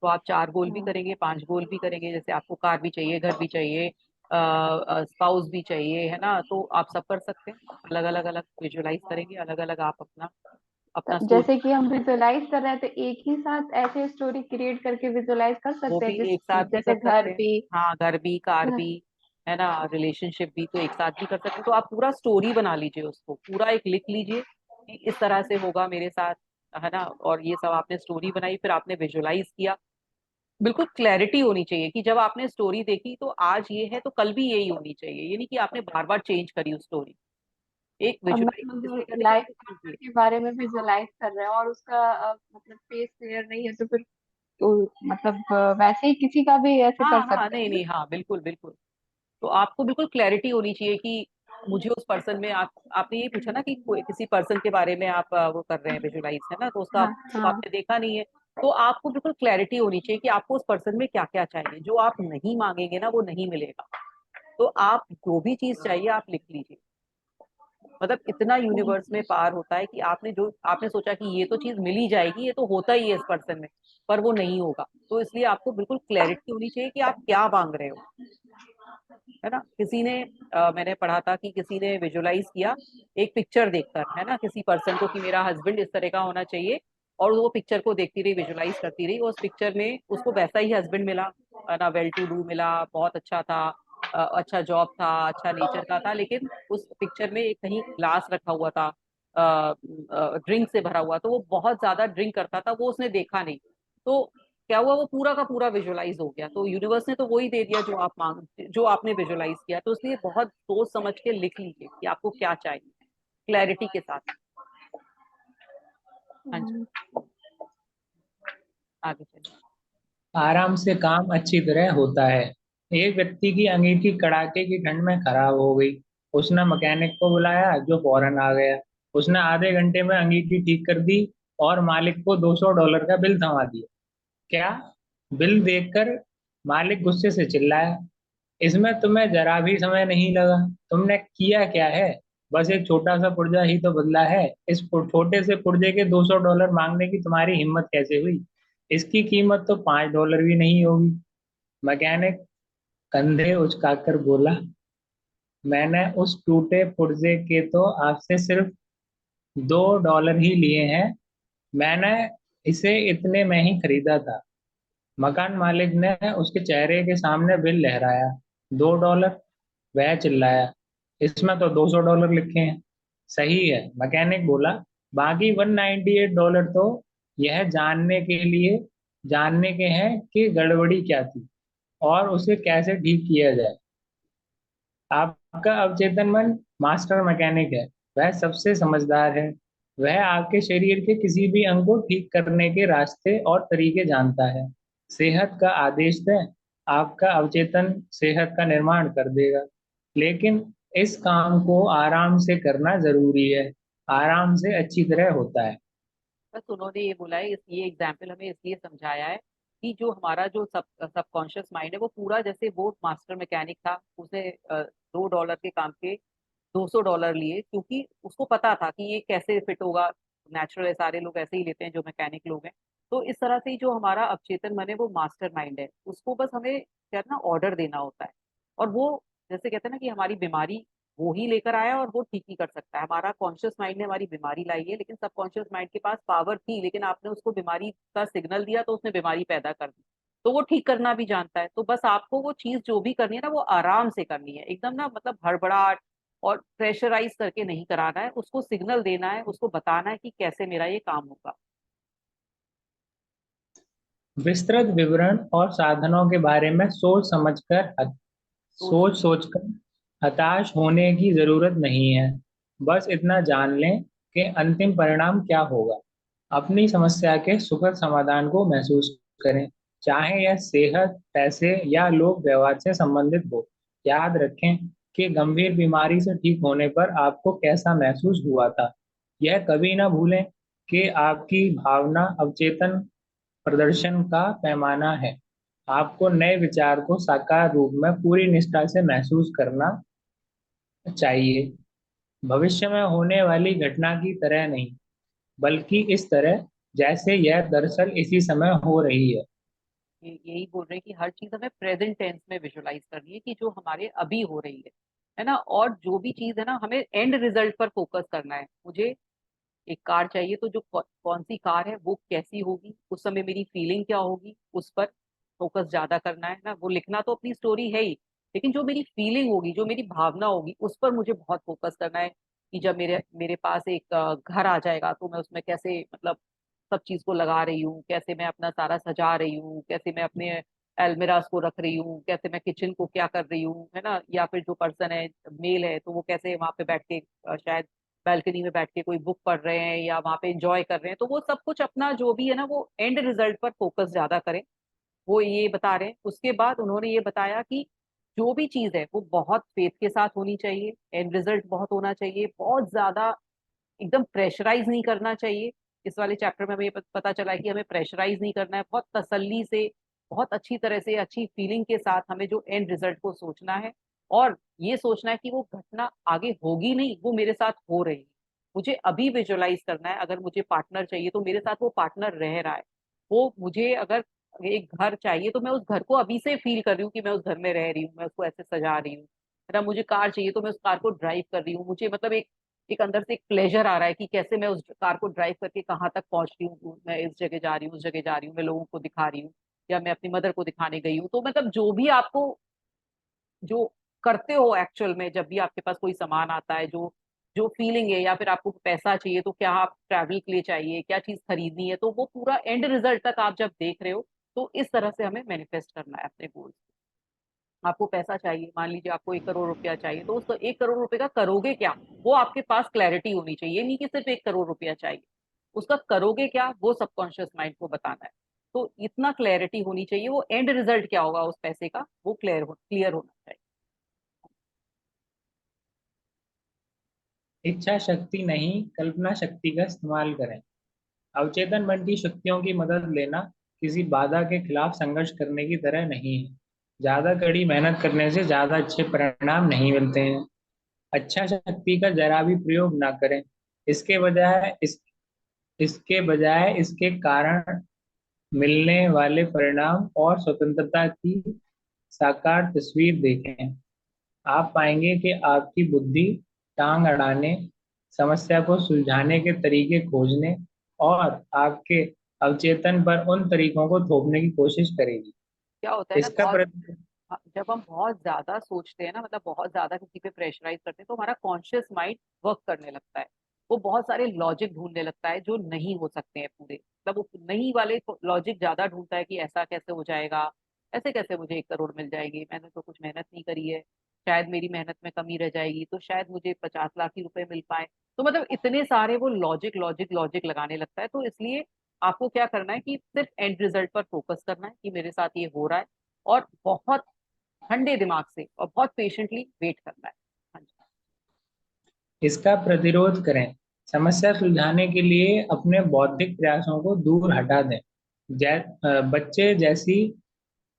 तो आप 4 गोल भी हाँ। करेंगे, 5 गोल भी करेंगे। जैसे आपको कार भी चाहिए, घर भी चाहिए, स्पाउस भी चाहिए, है ना, तो आप सब कर सकते हैं। अलग अलग अलग विजुअलाइज करेंगे, अलग अलग आप अपना अपना सोच। जैसे कि हम विजुलाइज कर रहे हैं तो एक ही साथ ऐसे स्टोरी क्रिएट करके विजुलाइज कर वो सकते भी हैं, एक साथ भी कर जैसे घर सकते हैं। भी। हाँ, घर भी, कार घर। भी, है ना, रिलेशनशिप भी, तो एक साथ भी कर सकते हैं। तो आप पूरा स्टोरी बना लीजिए, उसको पूरा एक लिख लीजिए कि इस तरह से होगा मेरे साथ, है ना। और ये सब आपने स्टोरी बनाई, फिर आपने विजुलाइज किया। बिल्कुल क्लैरिटी होनी चाहिए कि जब आपने स्टोरी देखी तो आज ये है तो कल भी यही होनी चाहिए, ये नहीं कि आपने बार बार चेंज करी उस स्टोरी। एक अब विजुलाइज मैम जिससे अगर कहते हैं लाइफ कि पार्टनर हाँ, के बारे में विजुलाइज कर रहे हैं और उसका मतलब फेस क्लियर नहीं है तो फिर तो, मतलब वैसे ही किसी का भी ऐसे कर हाँ हाँ, सकते नहीं हैं ना? नहीं, हाँ बिल्कुल बिल्कुल। तो आपको बिल्कुल क्लैरिटी होनी चाहिए कि मुझे उस पर्सन में, आपने ये पूछा ना कि किसी पर्सन के बारे में आप वो कर रहे हैं विजुलाइज, है ना, तो उसका हाँ तो हाँ। आपने देखा नहीं है। तो आपको बिल्कुल क्लैरिटी होनी चाहिए कि आपको उस पर्सन में क्या क्या चाहिए। जो आप नहीं मांगेंगे ना वो नहीं मिलेगा। तो आप जो भी चीज चाहिए आप लिख लीजिए। मतलब इतना यूनिवर्स में पार होता है कि आपने सोचा कि ये तो चीज मिल ही जाएगी, ये तो होता ही है इस पर्सन में, पर वो नहीं होगा। तो इसलिए आपको बिल्कुल क्लैरिटी होनी चाहिए कि आप क्या मांग रहे हो, है ना। किसी ने मैंने पढ़ा था कि किसी ने विजुलाइज किया एक पिक्चर देखकर, है ना, किसी पर्सन को कि मेरा हस्बैंड इस तरह का होना चाहिए, और वो पिक्चर को देखती रही, विजुलाइज करती रही, और उस पिक्चर में उसको वैसा ही हस्बैंड मिला, है ना, वेल टू डू मिला, बहुत अच्छा था, अच्छा जॉब था, अच्छा नेचर का था। लेकिन उस पिक्चर में एक कहीं ग्लास रखा हुआ था, ड्रिंक से भरा हुआ, तो वो बहुत ज्यादा ड्रिंक करता था, वो उसने देखा नहीं। तो क्या हुआ, वो पूरा का पूरा विजुलाइज हो गया। तो यूनिवर्स ने तो वही दे दिया जो आपने विजुलाइज किया। तो इसलिए बहुत सोच समझ के लिख लीजिए कि आपको क्या चाहिए, क्लैरिटी के साथ। हाँ जी। हम्म। आगे चलिए। आराम से काम अच्छी तरह होता है। एक व्यक्ति की अंगीठी कड़ाके की ठंड में खराब हो गई। उसने मैकेनिक को बुलाया जो फौरन आ गया। उसने आधे घंटे में अंगीठी ठीक कर दी और मालिक को $200 का बिल थमा दिया। क्या? बिल देखकर मालिक गुस्से से चिल्लाया, इसमें तुम्हें जरा भी समय नहीं लगा। तुमने किया क्या है? बस एक छोटा सा पुर्जा ही तो बदला है। इस छोटे से पुर्जे के $200 मांगने की तुम्हारी हिम्मत कैसे हुई? इसकी कीमत तो $5 भी नहीं होगी। मैकेनिक कंधे उचकाकर बोला, मैंने उस टूटे पुर्जे के तो आपसे सिर्फ $2 ही लिए हैं। मैंने इसे इतने में ही खरीदा था। मकान मालिक ने उसके चेहरे के सामने बिल लहराया। $2? वह चिल्लाया, इसमें तो $200 लिखे हैं। सही है, मैकेनिक बोला, बाकी $198 तो यह जानने के हैं कि गड़बड़ी क्या थी और उसे कैसे ठीक किया जाए। आपका अवचेतन मन मास्टर मैकेनिक है। वह सबसे समझदार है। वह आपके शरीर के किसी भी अंग को ठीक करने के रास्ते और तरीके जानता है। सेहत का आदेश दें, आपका अवचेतन सेहत का निर्माण कर देगा। लेकिन इस काम को आराम से करना जरूरी है। आराम से अच्छी तरह होता है। बस उन्होंने ये बोला है, ये एग्जाम्पल हमें इसलिए समझाया है कि जो हमारा जो सबकॉन्शियस माइंड है वो पूरा, जैसे वो मास्टर मैकेनिक था, उसे $2 के काम के $200 लिए, क्योंकि उसको पता था कि ये कैसे फिट होगा। नेचुरल है, सारे लोग ऐसे ही लेते हैं जो मैकेनिक लोग हैं। तो इस तरह से ही जो हमारा अवचेतन मन है वो मास्टर माइंड है, उसको बस हमें क्या है ना, ऑर्डर देना होता है। और वो, जैसे कहते हैं ना कि हमारी बीमारी वो ही लेकर आया और वो ठीक ही कर सकता है। हमारा कॉन्शियस माइंड ने हमारी बीमारी लाई है, लेकिन सबकॉन्शियस माइंड के पास पावर थी, लेकिन आपने उसको बीमारी का सिग्नल दिया तो उसने बीमारी पैदा कर दी। तो वो ठीक करना भी जानता है। तो बस आपको वो चीज जो भी करनी है ना, वो आराम से करनी है, एकदम ना, मतलब हड़बड़ाहट और प्रेशराइज करके नहीं कराना है। उसको सिग्नल देना है, उसको बताना है कि कैसे मेरा ये काम होगा। विस्तृत विवरण और साधनों के बारे में तो सोच सोचकर हताश होने की जरूरत नहीं है। बस इतना जान लें कि अंतिम परिणाम क्या होगा। अपनी समस्या के सुखद समाधान को महसूस करें, चाहे यह सेहत, पैसे या लोक व्यवहार से संबंधित हो। याद रखें कि गंभीर बीमारी से ठीक होने पर आपको कैसा महसूस हुआ था। यह कभी ना भूलें कि आपकी भावना अवचेतन प्रदर्शन का पैमाना है। आपको नए विचार को साकार रूप में पूरी निष्ठा से महसूस करना चाहिए, भविष्य में होने वाली घटना की तरह नहीं, बल्कि इस तरह जैसे यह दरअसल इसी समय हो रही है। यही बोल रहे हैं कि हर चीज हमें प्रेजेंट टेंस में विजुलाइज करनी है, कि जो हमारे अभी हो रही है ना। और जो भी चीज है ना, हमें एंड रिजल्ट पर फोकस करना है। मुझे एक कार चाहिए, तो जो कौन सी कार है वो कैसी होगी, उस समय मेरी फीलिंग क्या होगी, उस पर फोकस ज्यादा करना है ना। वो लिखना तो अपनी स्टोरी है ही, लेकिन जो मेरी फीलिंग होगी, जो मेरी भावना होगी, उस पर मुझे बहुत फोकस करना है। कि जब मेरे मेरे पास एक घर आ जाएगा तो मैं उसमें कैसे, मतलब सब चीज को लगा रही हूँ, कैसे मैं अपना सारा सजा रही हूँ, कैसे मैं अपने एल्मिराज को रख रही हूँ, कैसे मैं किचन को क्या कर रही हूँ, है ना। या फिर जो पर्सन है, मेल है, तो वो कैसे वहां पे बैठ के शायद बैल्कनी में बैठ के कोई बुक पढ़ रहे हैं या वहां पे एंजॉय कर रहे हैं। तो वो सब कुछ अपना जो भी है ना, वो एंड रिजल्ट पर फोकस ज्यादा करें, वो ये बता रहे हैं। उसके बाद उन्होंने ये बताया कि जो भी चीज है वो बहुत फेथ के साथ होनी चाहिए, एंड रिजल्ट बहुत होना चाहिए, बहुत ज्यादा एकदम प्रेशराइज नहीं करना चाहिए। इस वाले चैप्टर में हमें ये पता चला है कि हमें प्रेशराइज नहीं करना है, बहुत तसल्ली से, बहुत अच्छी तरह से, अच्छी फीलिंग के साथ हमें जो एंड रिजल्ट को सोचना है। और ये सोचना है कि वो घटना आगे होगी नहीं, वो मेरे साथ हो रही है। मुझे अभी विजुअलाइज करना है, अगर मुझे पार्टनर चाहिए तो मेरे साथ वो पार्टनर रह रहा है। वो मुझे अगर एक घर चाहिए तो मैं उस घर को अभी से फील कर रही हूँ कि मैं उस घर में रह रही हूँ, मैं उसको ऐसे सजा रही हूँ, है ना। मुझे कार चाहिए तो मैं उस कार को ड्राइव कर रही हूँ, मुझे मतलब एक एक अंदर से एक प्लेजर आ रहा है कि कैसे मैं उस कार को ड्राइव करके कहाँ तक पहुंच रही हूँ, मैं इस जगह जा रही हूँ, उस जगह जा रही हूँ, मैं लोगों को दिखा रही हूँ, या मैं अपनी मदर को दिखाने गई हूँ। तो मतलब जो भी आपको, जो करते हो एक्चुअल में, जब भी आपके पास कोई सामान आता है, जो जो फीलिंग है, या फिर आपको पैसा चाहिए तो क्या आप ट्रैवल के लिए चाहिए, क्या चीज खरीदनी है, तो वो पूरा एंड रिजल्ट तक आप जब देख रहे हो, तो इस तरह से हमें मैनिफेस्ट करना है अपने गोल्स। आपको पैसा चाहिए, मान लीजिए आपको 1 करोड़ रुपया चाहिए, तो उस 1 करोड़ रुपए का करोगे क्या, वो आपके पास क्लैरिटी होनी चाहिए। ये नहीं कि सिर्फ 1 करोड़ रुपया चाहिए, उसका करोगे क्या, वो सबकॉन्शियस माइंड को बताना है। तो इतना क्लैरिटी होनी चाहिए, वो एंड रिजल्ट क्या होगा उस पैसे का वो क्लियर होना चाहिए। इच्छा शक्ति नहीं, कल्पना शक्ति का इस्तेमाल करें। अवचेतन मन की शक्तियों की मदद लेना किसी बाधा के खिलाफ संघर्ष करने की तरह नहीं है। ज्यादा कड़ी मेहनत करने से ज्यादा अच्छे परिणाम नहीं मिलते हैं। अच्छा शक्ति का जरा भी प्रयोग ना करें। इसके बजाय इसके कारण मिलने वाले परिणाम और स्वतंत्रता की साकार तस्वीर देखें। आप पाएंगे कि आपकी बुद्धि टांग अड़ाने, समस्या को सुलझाने के तरीके खोजने और आपके अवचेतन पर उन तरीकों को थोपने की कोशिश करेगी। क्या होता है ना, इसका प्रति हाँ, जब हम बहुत ज्यादा सोचते हैं ना, मतलब बहुत ज्यादा किसी पे प्रेशराइज करते हैं, तो हमारा कॉन्शियस माइंड वर्क करने लगता है। वो बहुत सारे लॉजिक ढूंढने लगता है जो नहीं हो सकते हैं पूरे, मतलब वो नहीं वाले लॉजिक ज्यादा ढूंढता है कि ऐसा कैसे हो जाएगा, ऐसे कैसे मुझे 1 करोड़ मिल जाएगी, मैंने तो कुछ मेहनत नहीं करी है, शायद मेरी मेहनत में कमी रह जाएगी, तो शायद मुझे 50 लाख ही रुपए मिल पाए। तो मतलब इतने सारे वो लॉजिक लॉजिक लॉजिक लगाने लगता है। तो इसलिए आपको क्या करना है कि सिर्फ एंड रिजल्ट पर फोकस करना है कि मेरे साथ ये हो रहा है, और बहुत ठंडे दिमाग से और बहुत पेशेंटली वेट करना है। हाँ जी। इसका प्रतिरोध करें। समस्या सुलझाने के लिए अपने बौद्धिक प्रयासों को दूर हटा दें। बच्चे जैसी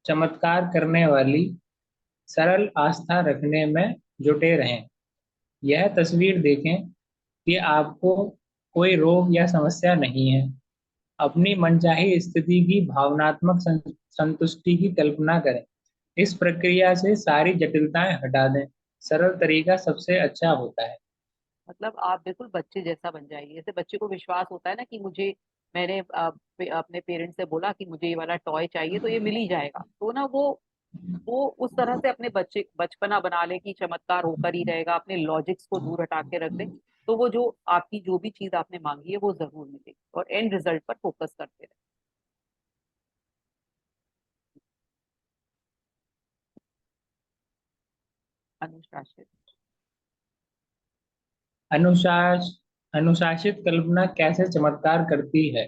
चमत्कार करने वाली सरल आस्था रखने में जुटे रहें। यह तस्वीर देखें कि आपको कोई रोग या समस्या नहीं है। अपनी मनचाही स्थिति की भावनात्मक संतुष्टि की कल्पना करें। इस प्रक्रिया से सारी जटिलताएं हटा दें। सरल तरीका सबसे अच्छा होता है। मतलब आप बिल्कुल बच्चे जैसा बन जाइए। जैसे बच्चे को विश्वास होता है ना कि मुझे, मैंने अपने पेरेंट्स से बोला कि मुझे ये वाला टॉय चाहिए तो ये मिल ही जाएगा, तो ना वो उस तरह से अपने बच्चे बचपना बना ले कि चमत्कार होकर ही रहेगा, अपने लॉजिक्स को दूर हटा के रख दे। तो वो जो आपकी जो भी चीज आपने मांगी है वो जरूर मिलेगी, और एंड रिजल्ट पर फोकस करते रहे। अनुशासित। अनुशास अनुशासित कल्पना कैसे चमत्कार करती है।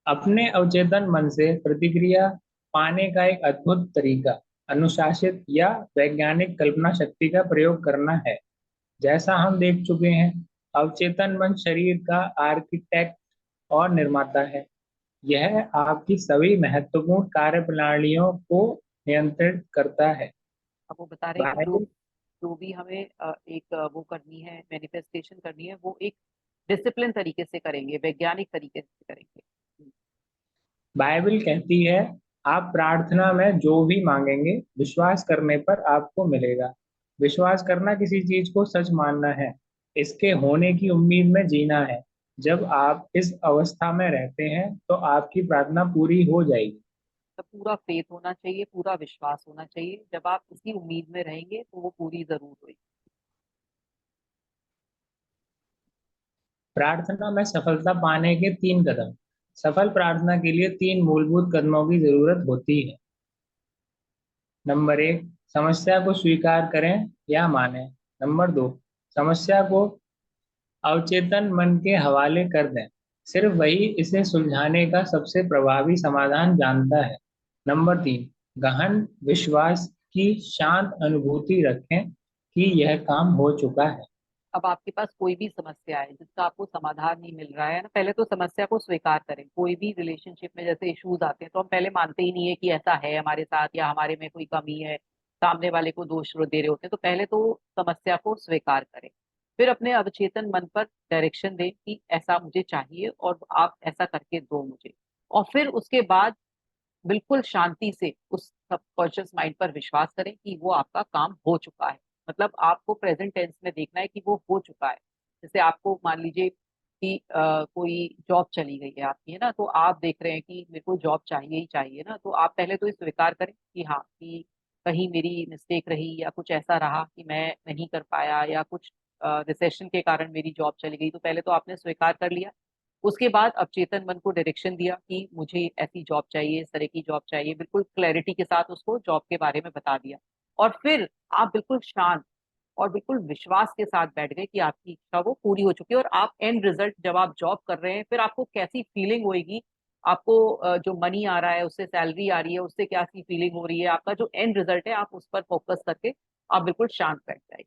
अपने अवचेतन मन से प्रतिक्रिया पाने का एक अद्भुत तरीका अनुशासित या वैज्ञानिक कल्पना शक्ति का प्रयोग करना है। जैसा हम देख चुके हैं, अवचेतन मन शरीर का आर्किटेक्ट और निर्माता है। यह आपकी सभी महत्वपूर्ण कार्यप्रणालियों को नियंत्रित करता है। अब वो बता रहे हैं कि जो बाइबल जो भी हमें वो करनी है, मैनिफेस्टेशन करनी है, वो एक डिसिप्लिन तरीके से करेंगे, वैज्ञानिक तरीके से करेंगे। बाइबल कहती है, आप प्रार्थना में जो भी मांगेंगे विश्वास करने पर आपको मिलेगा। विश्वास करना किसी चीज को सच मानना है, इसके होने की उम्मीद में जीना है। जब आप इस अवस्था में रहते हैं तो आपकी प्रार्थना पूरी हो जाएगी। तो पूरा फेथ होना चाहिए, पूरा विश्वास होना चाहिए। जब आप इसी उम्मीद में रहेंगे तो वो पूरी जरूर होगी। प्रार्थना में सफलता पाने के 3 कदम। सफल प्रार्थना के लिए 3 मूलभूत कदमों की जरूरत होती है। नंबर 1, समस्या को स्वीकार करें या मानें। नंबर 2, समस्या को अवचेतन मन के हवाले कर दें। सिर्फ वही इसे सुलझाने का सबसे प्रभावी समाधान जानता है। नंबर 3, गहन विश्वास की शांत अनुभूति रखें कि यह काम हो चुका है। अब आपके पास कोई भी समस्या है जिसका आपको समाधान नहीं मिल रहा है ना, पहले तो समस्या को स्वीकार करें। कोई भी रिलेशनशिप में जैसे इश्यूज आते हैं तो हम पहले मानते ही नहीं है कि ऐसा है हमारे साथ या हमारे में कोई कमी है, सामने वाले को दोष दे रहे होते हैं। तो पहले तो समस्या को स्वीकार करें, फिर अपने अवचेतन मन पर डायरेक्शन दें कि ऐसा मुझे चाहिए और आप ऐसा करके दो मुझे। और फिर उसके बाद बिल्कुल शांति से उस सबकॉन्शियस माइंड पर विश्वास करें कि वो आपका काम हो चुका है। मतलब आपको प्रेजेंट टेंस में देखना है कि वो हो चुका है। जैसे आपको मान लीजिए कि कोई जॉब चली गई है आपकी, है ना, तो आप देख रहे हैं कि मेरे को जॉब चाहिए ही चाहिए ना, तो आप पहले तो ये स्वीकार करें कि हाँ, कि कहीं मेरी मिस्टेक रही या कुछ ऐसा रहा कि मैं नहीं कर पाया, या कुछ रिसेशन के कारण मेरी जॉब चली गई। तो पहले तो आपने स्वीकार कर लिया। उसके बाद अवचेतन मन को डायरेक्शन दिया कि मुझे ऐसी जॉब चाहिए, इस तरह की जॉब चाहिए, बिल्कुल क्लैरिटी के साथ उसको जॉब के बारे में बता दिया। और फिर आप बिल्कुल शांत और बिल्कुल विश्वास के साथ बैठ गए कि आपकी इच्छा वो पूरी हो चुकी है। और आप एंड रिजल्ट जब आप जॉब कर रहे हैं, फिर आपको कैसी फीलिंग होगी, आपको जो मनी आ रहा है, उससे सैलरी आ रही है, उससे क्या सी फीलिंग हो रही है, आपका जो एंड रिजल्ट है, आप उस पर फोकस करके आप बिल्कुल शांत बैठ जाइए।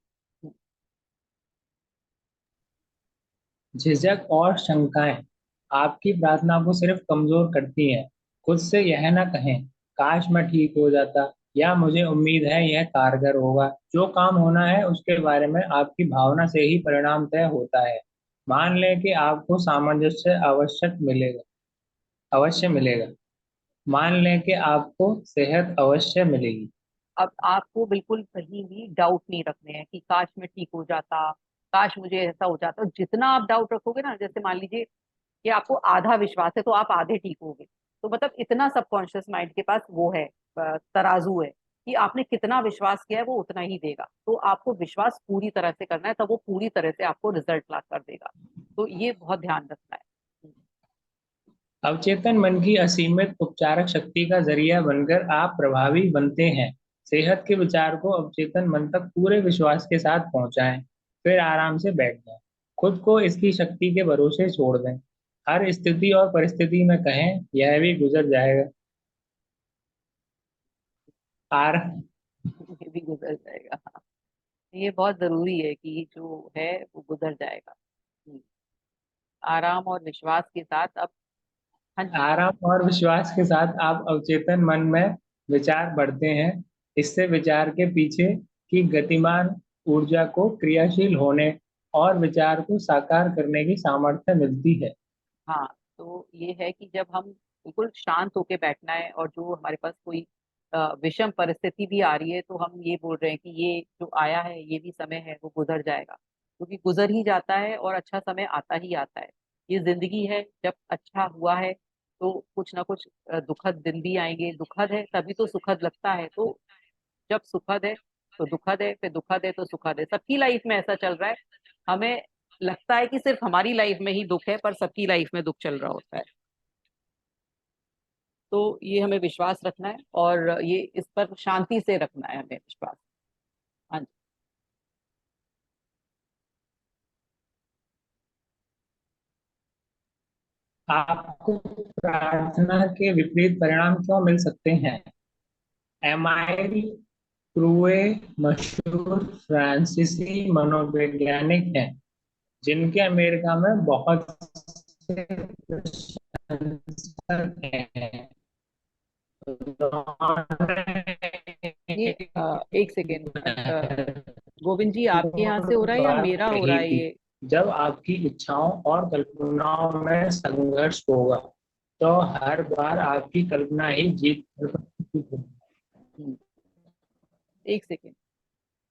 झिझक और शंकाएं आपकी प्रार्थना को सिर्फ कमजोर करती हैं। खुद से यह ना कहें, काश मैं ठीक हो जाता, या मुझे उम्मीद है यह कारगर होगा। जो काम होना है उसके बारे में आपकी भावना से ही परिणाम तय होता है। मान लें कि आपको सामंजस्य अवश्य मिलेगा। मान लें कि आपको सेहत अवश्य मिलेगी। अब आपको बिल्कुल कहीं भी डाउट नहीं रखने हैं कि काश मैं ठीक हो जाता, काश मुझे ऐसा हो जाता। जितना आप डाउट रखोगे ना, जैसे मान लीजिए कि आपको आधा विश्वास है तो आप आधे ठीक होगे। तो मतलब इतना सबकॉन्शियस माइंड के पास वो है, तराजू है कि आपने कितना विश्वास किया है वो उतना ही देगा। तो आपको विश्वास पूरी तरह से करना है, तब वो पूरी तरह से आपको रिजल्ट ला कर देगा। तो ये बहुत ध्यान रखना है। अवचेतन मन की असीमित उपचारक शक्ति का जरिया बनकर आप प्रभावी बनते हैं। सेहत के विचार को अवचेतन मन तक पूरे विश्वास के साथ पहुंचाएं, फिर आराम से बैठ जाएं। खुद को इसकी शक्ति के भरोसे छोड़ दें। हर स्थिति और परिस्थिति में कहें, यह भी गुजर जाएगा। आर ये भी गुजर जाएगा। हाँ, ये बहुत जरूरी है कि जो है वो गुजर जाएगा। हम्म, आराम और विश्वास के साथ अब। हाँ जी। आराम और विश्वास के साथ आप अवचेतन मन में विचार बढ़ते हैं। इससे विचार के पीछे की गतिमान ऊर्जा को क्रियाशील होने और विचार को साकार करने की सामर्थ्य मिलती है। हाँ, तो ये है कि जब हम बिल्कुल शांत होके बैठना है, और जो हमारे पास कोई विषम परिस्थिति भी आ रही है, तो हम ये बोल रहे हैं कि ये जो आया है ये भी समय है, वो गुजर जाएगा। क्योंकि गुजर ही जाता है और अच्छा समय आता ही आता है। ये जिंदगी है, जब अच्छा हुआ है तो कुछ ना कुछ दुखद दिन भी आएंगे। दुखद है तभी तो सुखद लगता है। तो जब सुखद है तो दुखद है, फिर दुखद है तो सुखद है। सबकी लाइफ में ऐसा चल रहा है। हमें लगता है कि सिर्फ हमारी लाइफ में ही दुख है, पर सबकी लाइफ में दुख चल रहा होता है। तो ये हमें विश्वास रखना है, और ये इस पर शांति से रखना है हमें विश्वास। हाँ जी। आपको प्रार्थना के विपरीत परिणाम क्यों मिल सकते हैं? एमाइल क्रूए मशहूर फ्रांसीसी मनोवैज्ञानिक हैं, जिनके अमेरिका में बहुत से प्रशंसक हैं। ये एक सेकेंड, गोविंद जी आपके यहाँ से हो रहा है या बात मेरा हो रहा कही है थी, ये? जब आपकी इच्छाओं और कल्पनाओं में संघर्ष होगा, तो हर बार आपकी कल्पना ही जीत होगी। हम्म, एक सेकेंड।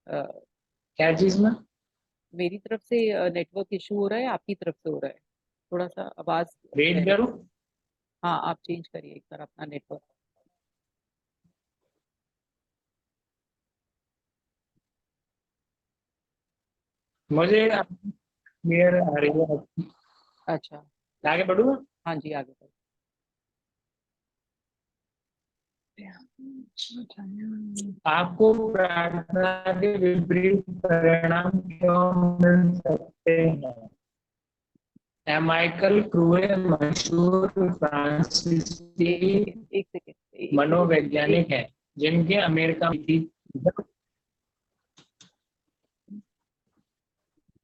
क्या चीज में? मेरी तरफ से नेटवर्क इशू हो रहा है, आपकी तरफ से हो रहा है? थोड़ा सा आवाज वेट है। करो। हाँ, आप चेंज करिए एक बार अपना नेटवर्क। मुझे क्लियर आ रही है। अच्छा। आगे बढ़ूँ? हाँ जी, आगे बढ़िए। आपको प्रार्थना के विपरीत परिणाम क्यों मिल सकते हैं? माइकल क्रूए मशहूर फ्रांसीसी एक सेकेंड, एक सेकेंड, एक सेकेंड, एक मनोवैज्ञानिक हैं, जिनके अमेरिका में थी।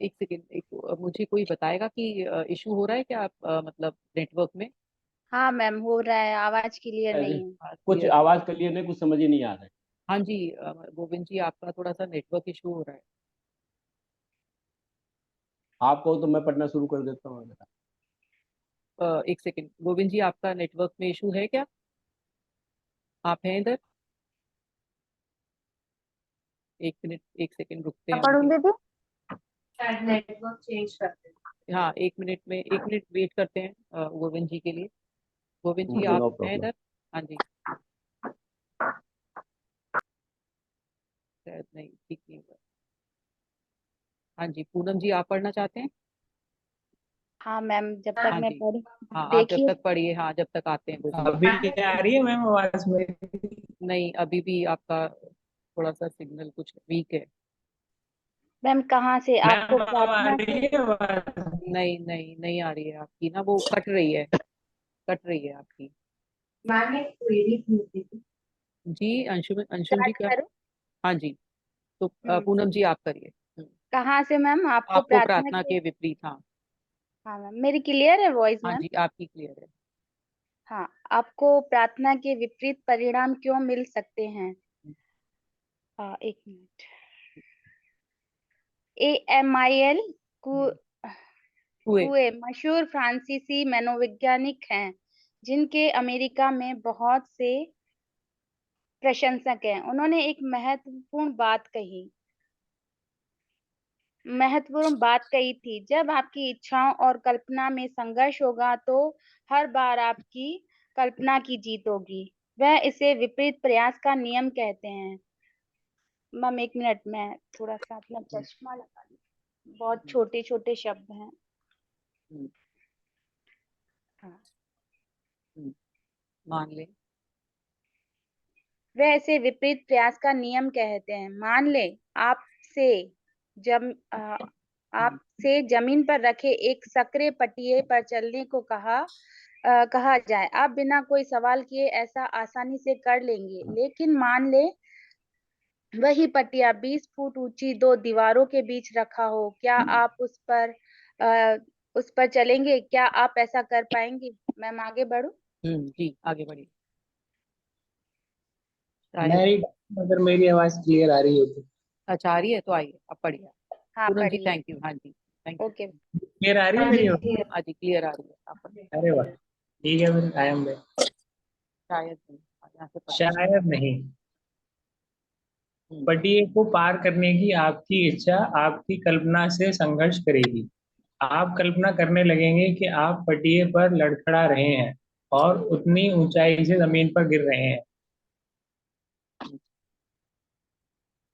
एक सेकेंड, एक मुझे कोई बताएगा कि इशू हो रहा है क्या, आप मतलब नेटवर्क में? हाँ मैम, हो रहा है, आवाज क्लियर अरे, नहीं है। कुछ आवाज क्लियर नहीं, कुछ समझ ही नहीं आ रहा है। हाँ जी, गोविंद जी आपका थोड़ा सा नेटवर्क इशू हो रहा है। आपको तो मैं पढ़ना शुरू कर देता हूँ। एक सेकेंड, गोविंद जी आपका नेटवर्क में इशू है क्या? आप हैं इधर? एक मिनट, एक सेकेंड रुकते क्या हैं पढ़ूं अभी। दीदी? शायद नेटवर्क चेंज करते हैं। हाँ, एक मिनट में, एक मिनट वेट करते हैं गोविंद जी के लिए। गोविंद जी आप नो हैं प्रॉब्लम। इधर? हाँ जी। शायद नहीं, ठीक नहीं हुआ। हाँ जी, पूनम जी आप पढ़ना चाहते हैं? हाँ मैम, जब तक हाँ मैं जी। पढ़ हाँ, आप जब देखिए। तक पढ़िए, हाँ जब तक आते हैं गोविंद जी। अभी आ रही है मैम आवाज में? नहीं, अभी भी आपका थोड़ा सा सिग्नल कुछ वीक है। मैम कहाँ से आपको मैम अब आ प्रार्थना रही से? है आवाज? नहीं नहीं, नहीं आ रही है आपकी ना, वो कट रही है। कट रही है आपकी। मैम एक क्वेरी थी। जी अंशुल अंशुल जी स्टार्ट क्या? करो। हाँ जी, तो हम्म। पूनम जी आप करिए। कहाँ से मैम? आपको आपको प्रार्थना प्रार्थना के। के विपरीत, हाँ। हाँ मैम, मेरी क्लियर है वॉइस हाँ मैम? जी, आपकी क्लियर है। हाँ, आपको प्रार्थना के विपरीत परिणाम क्यों मिल सकते हैं? एक मिनट। AMIL हुए। कुए मशहूर फ्रांसीसी मनोवैज्ञानिक हैं जिनके अमेरिका में बहुत से प्रशंसक हैं। उन्होंने एक महत्वपूर्ण बात कही थी, जब आपकी इच्छाओं और कल्पना में संघर्ष होगा तो हर बार आपकी कल्पना की जीत होगी। वह इसे विपरीत प्रयास का नियम कहते हैं। मैम एक मिनट, मैं थोड़ा सा अपना चश्मा लगा लूं, बहुत छोटे छोटे शब्द हैं। हम्म, हाँ। मान ले। वह इसे विपरीत प्रयास का नियम कहते हैं। मान ले आपसे जम अ, आपसे जमीन पर रखे एक सक्रिय पटिये पर चलने को कहा जाए, आप बिना कोई सवाल किए ऐसा आसानी से कर लेंगे। लेकिन मान ले वही पटिया 20 फुट ऊंची दो दीवारों के बीच रखा हो, क्या आप उस पर चलेंगे? क्या आप ऐसा कर पाएंगे? मैम आगे बढ़ू? जी आगे बढ़िए। शायद। मेरी अगर मेरी आवाज क्लियर आ रही होती। अच्छा आ रही है तो आइए अब पढ़िए। हाँ पूनम जी पढ़िए। Thank you. हाँ जी थैंक ओके। क्लियर आ रही है हाँ मेरी जी आवाज? clear। यू। हाँ जी क्लियर आ रही है, आप पढ़िए। अरे वाह, ठीक है, फिर आई एम। शायद नहीं, यहाँ से पता नहीं। शायद नहीं। हम्म, पटिए को पार करने की आपकी इच्छा आपकी कल्पना से संघर्ष करेगी। आप कल्पना करने लगेंगे कि आप पटिए पर लड़खड़ा रहे हैं और उतनी ऊंचाई से जमीन पर गिर रहे हैं।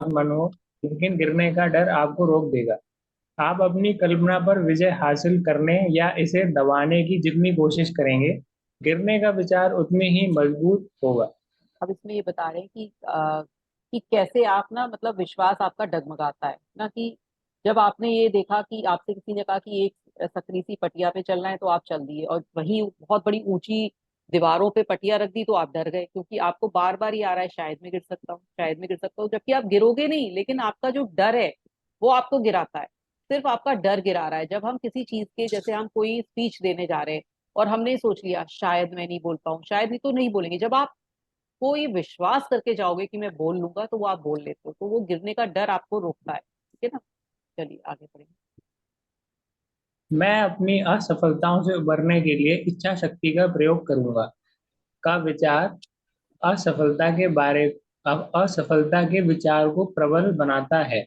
मन हो, लेकिन गिरने का डर आपको रोक देगा। आप अपनी कल्पना पर विजय हासिल करने या इसे दबाने की जितनी कोशिश करेंगे, गिरने का विचार उतनी ही मजबूत होगा। अब इसमें ये बता रहे हैं कि कैसे आप ना मतलब विश्वास आपका डगमगाता है ना, कि जब आपने ये देखा कि आपसे किसी ने कहा कि एक सकरी सी पटिया पे चलना है तो आप चल दिए, और वही बहुत बड़ी ऊंची दीवारों पे पटिया रख दी तो आप डर गए, क्योंकि आपको बार बार ये आ रहा है शायद मैं गिर सकता हूँ, शायद मैं गिर सकता हूँ, जबकि आप गिरोगे नहीं, लेकिन आपका जो डर है वो आपको गिराता है। सिर्फ आपका डर गिरा रहा है। जब हम किसी चीज के, जैसे हम कोई स्पीच देने जा रहे हैं और हमने सोच लिया शायद मैं नहीं बोल पाऊँ, शायद नहीं तो नहीं बोलेंगे, जब आप कोई विश्वास करके जाओगे कि मैं बोल लूंगा तो वो आप बोल लेते हो, तो वो गिरने का डर आपको रोकता है। ठीक है ना? चलिए आगे बढ़ेंगे। मैं अपनी असफलताओं से उबरने के लिए इच्छा शक्ति का प्रयोग करूंगा का विचार असफलता के बारे अब असफलता के विचार को प्रबल बनाता है।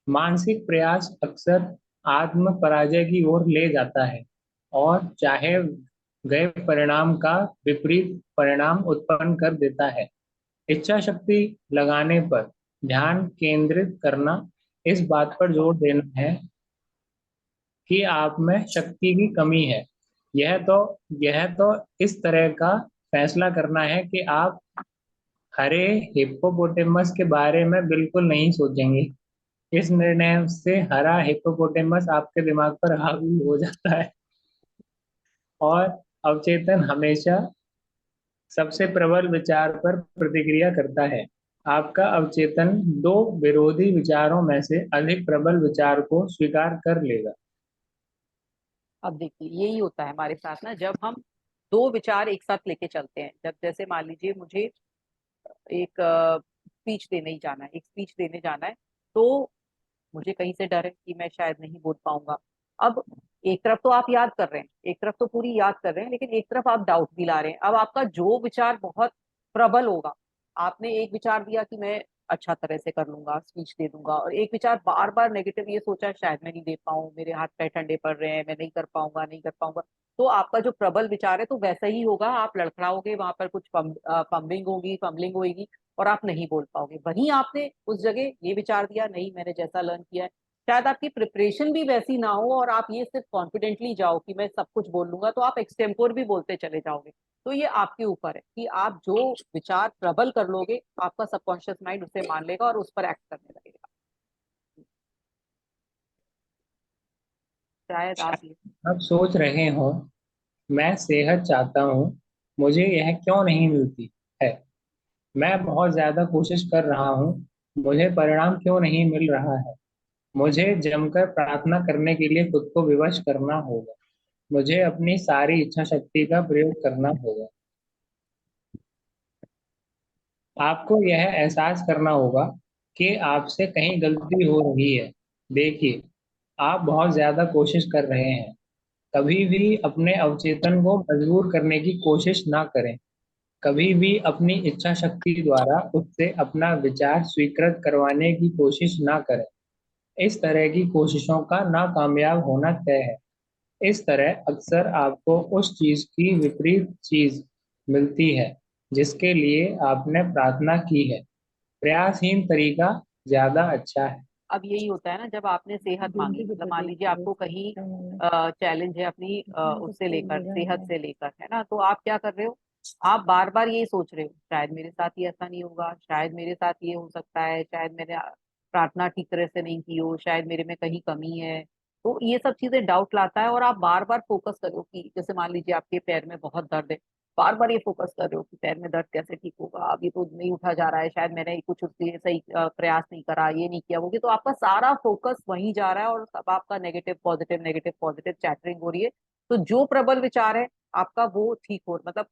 मानसिक प्रयास अक्सर आत्म पराजय की ओर ले जाता है और चाहे गए परिणाम का विपरीत परिणाम उत्पन्न कर देता है। इच्छा शक्ति लगाने पर ध्यान केंद्रित करना इस बात पर जोर देना है कि आप में शक्ति की कमी है। यह तो यह तो इस तरह का फैसला करना है कि आप हरे हिप्पोपोटेमस के बारे में बिल्कुल नहीं सोचेंगे। इस निर्णय से हरा हिप्पोपोटेमस आपके दिमाग पर हावी हो जाता है और अवचेतन हमेशा सबसे प्रबल विचार पर प्रतिक्रिया करता है। आपका अवचेतन दो विरोधी विचारों में से अधिक प्रबल विचार को स्वीकार कर लेगा। अब देखिए यही होता है हमारे साथ ना, जब हम दो विचार एक साथ लेके चलते हैं। जब जैसे मान लीजिए मुझे एक स्पीच देने ही जाना है, एक स्पीच देने जाना है, तो मुझे कहीं से डर है कि मैं शायद नहीं बोल पाऊंगा। अब एक तरफ तो आप याद कर रहे हैं, एक तरफ तो पूरी याद कर रहे हैं, लेकिन एक तरफ आप डाउट भी ला रहे हैं। अब आपका जो विचार बहुत प्रबल होगा, आपने एक विचार दिया कि मैं अच्छा तरह से कर लूंगा, स्पीच दे दूंगा, और एक विचार बार बार नेगेटिव ये सोचा शायद मैं नहीं दे पाऊं, मेरे हाथ पैर ठंडे पड़ रहे हैं, मैं नहीं कर पाऊंगा, नहीं कर पाऊंगा। तो आपका जो प्रबल विचार है तो वैसा ही होगा, आप लड़खड़ाओगे, वहां पर कुछ पंबिंग होगी, फंबलिंग होगी, और आप नहीं बोल पाओगे। वहीं आपने उस जगह ये विचार दिया, नहीं मैंने जैसा लर्न किया है, शायद आपकी प्रिपरेशन भी वैसी ना हो और आप ये सिर्फ कॉन्फिडेंटली जाओ कि मैं सब कुछ बोल लूंगा, तो आप एक्सटेम्पोर भी बोलते चले जाओगे। तो ये आपके ऊपर है कि आप जो विचार प्रबल कर लोगे, आपका सबकॉन्शियस माइंड उसे मान लेगा और उस पर एक्ट करने लगेगा। शायद आप ये। आप सोच रहे हो मैं सेहत चाहता हूँ, मुझे यह क्यों नहीं मिलती है। मैं बहुत ज्यादा कोशिश कर रहा हूँ, मुझे परिणाम क्यों नहीं मिल रहा है। मुझे जमकर प्रार्थना करने के लिए खुद को विवश करना होगा। मुझे अपनी सारी इच्छा शक्ति का प्रयोग करना होगा। आपको यह एहसास करना होगा कि आपसे कहीं गलती हो रही है। देखिए, आप बहुत ज्यादा कोशिश कर रहे हैं। कभी भी अपने अवचेतन को मजबूर करने की कोशिश ना करें। कभी भी अपनी इच्छा शक्ति द्वारा उससे अपना विचार स्वीकृत करवाने की कोशिश ना करें। इस तरह की कोशिशों का नाकामयाब होना तय है। इस तरह अक्सर आपको उस चीज की विपरीत चीज मिलती है जिसके लिए आपने प्रार्थना की है। प्रयासहीन तरीका ज्यादा अच्छा है। अब यही होता है ना, जब आपने सेहत मांगी, मतलब मान लीजिए आपको कहीं चैलेंज है अपनी उससे लेकर, सेहत से लेकर, है ना, तो आप क्या कर रहे हो, आप बार बार यही सोच रहे हो शायद मेरे साथ ये ऐसा नहीं होगा, शायद मेरे साथ ये हो सकता है, शायद मैंने प्रार्थना ठीक तरह से नहीं की हो, शायद मेरे में कहीं कमी है। तो ये सब चीजें डाउट लाता है और आप बार बार फोकस करो कि जैसे मान लीजिए आपके पैर में बहुत दर्द है, बार बार ये फोकस कर रहे हो कि पैर में दर्द कैसे ठीक होगा, अभी तो नहीं उठा जा रहा है, शायद मैंने कुछ उसके सही प्रयास नहीं करा, ये नहीं किया, वो किया, तो आपका सारा फोकस वहीं जा रहा है और सब आपका नेगेटिव पॉजिटिव चैटरिंग हो रही है। तो जो प्रबल विचार है आपका वो ठीक हो, मतलब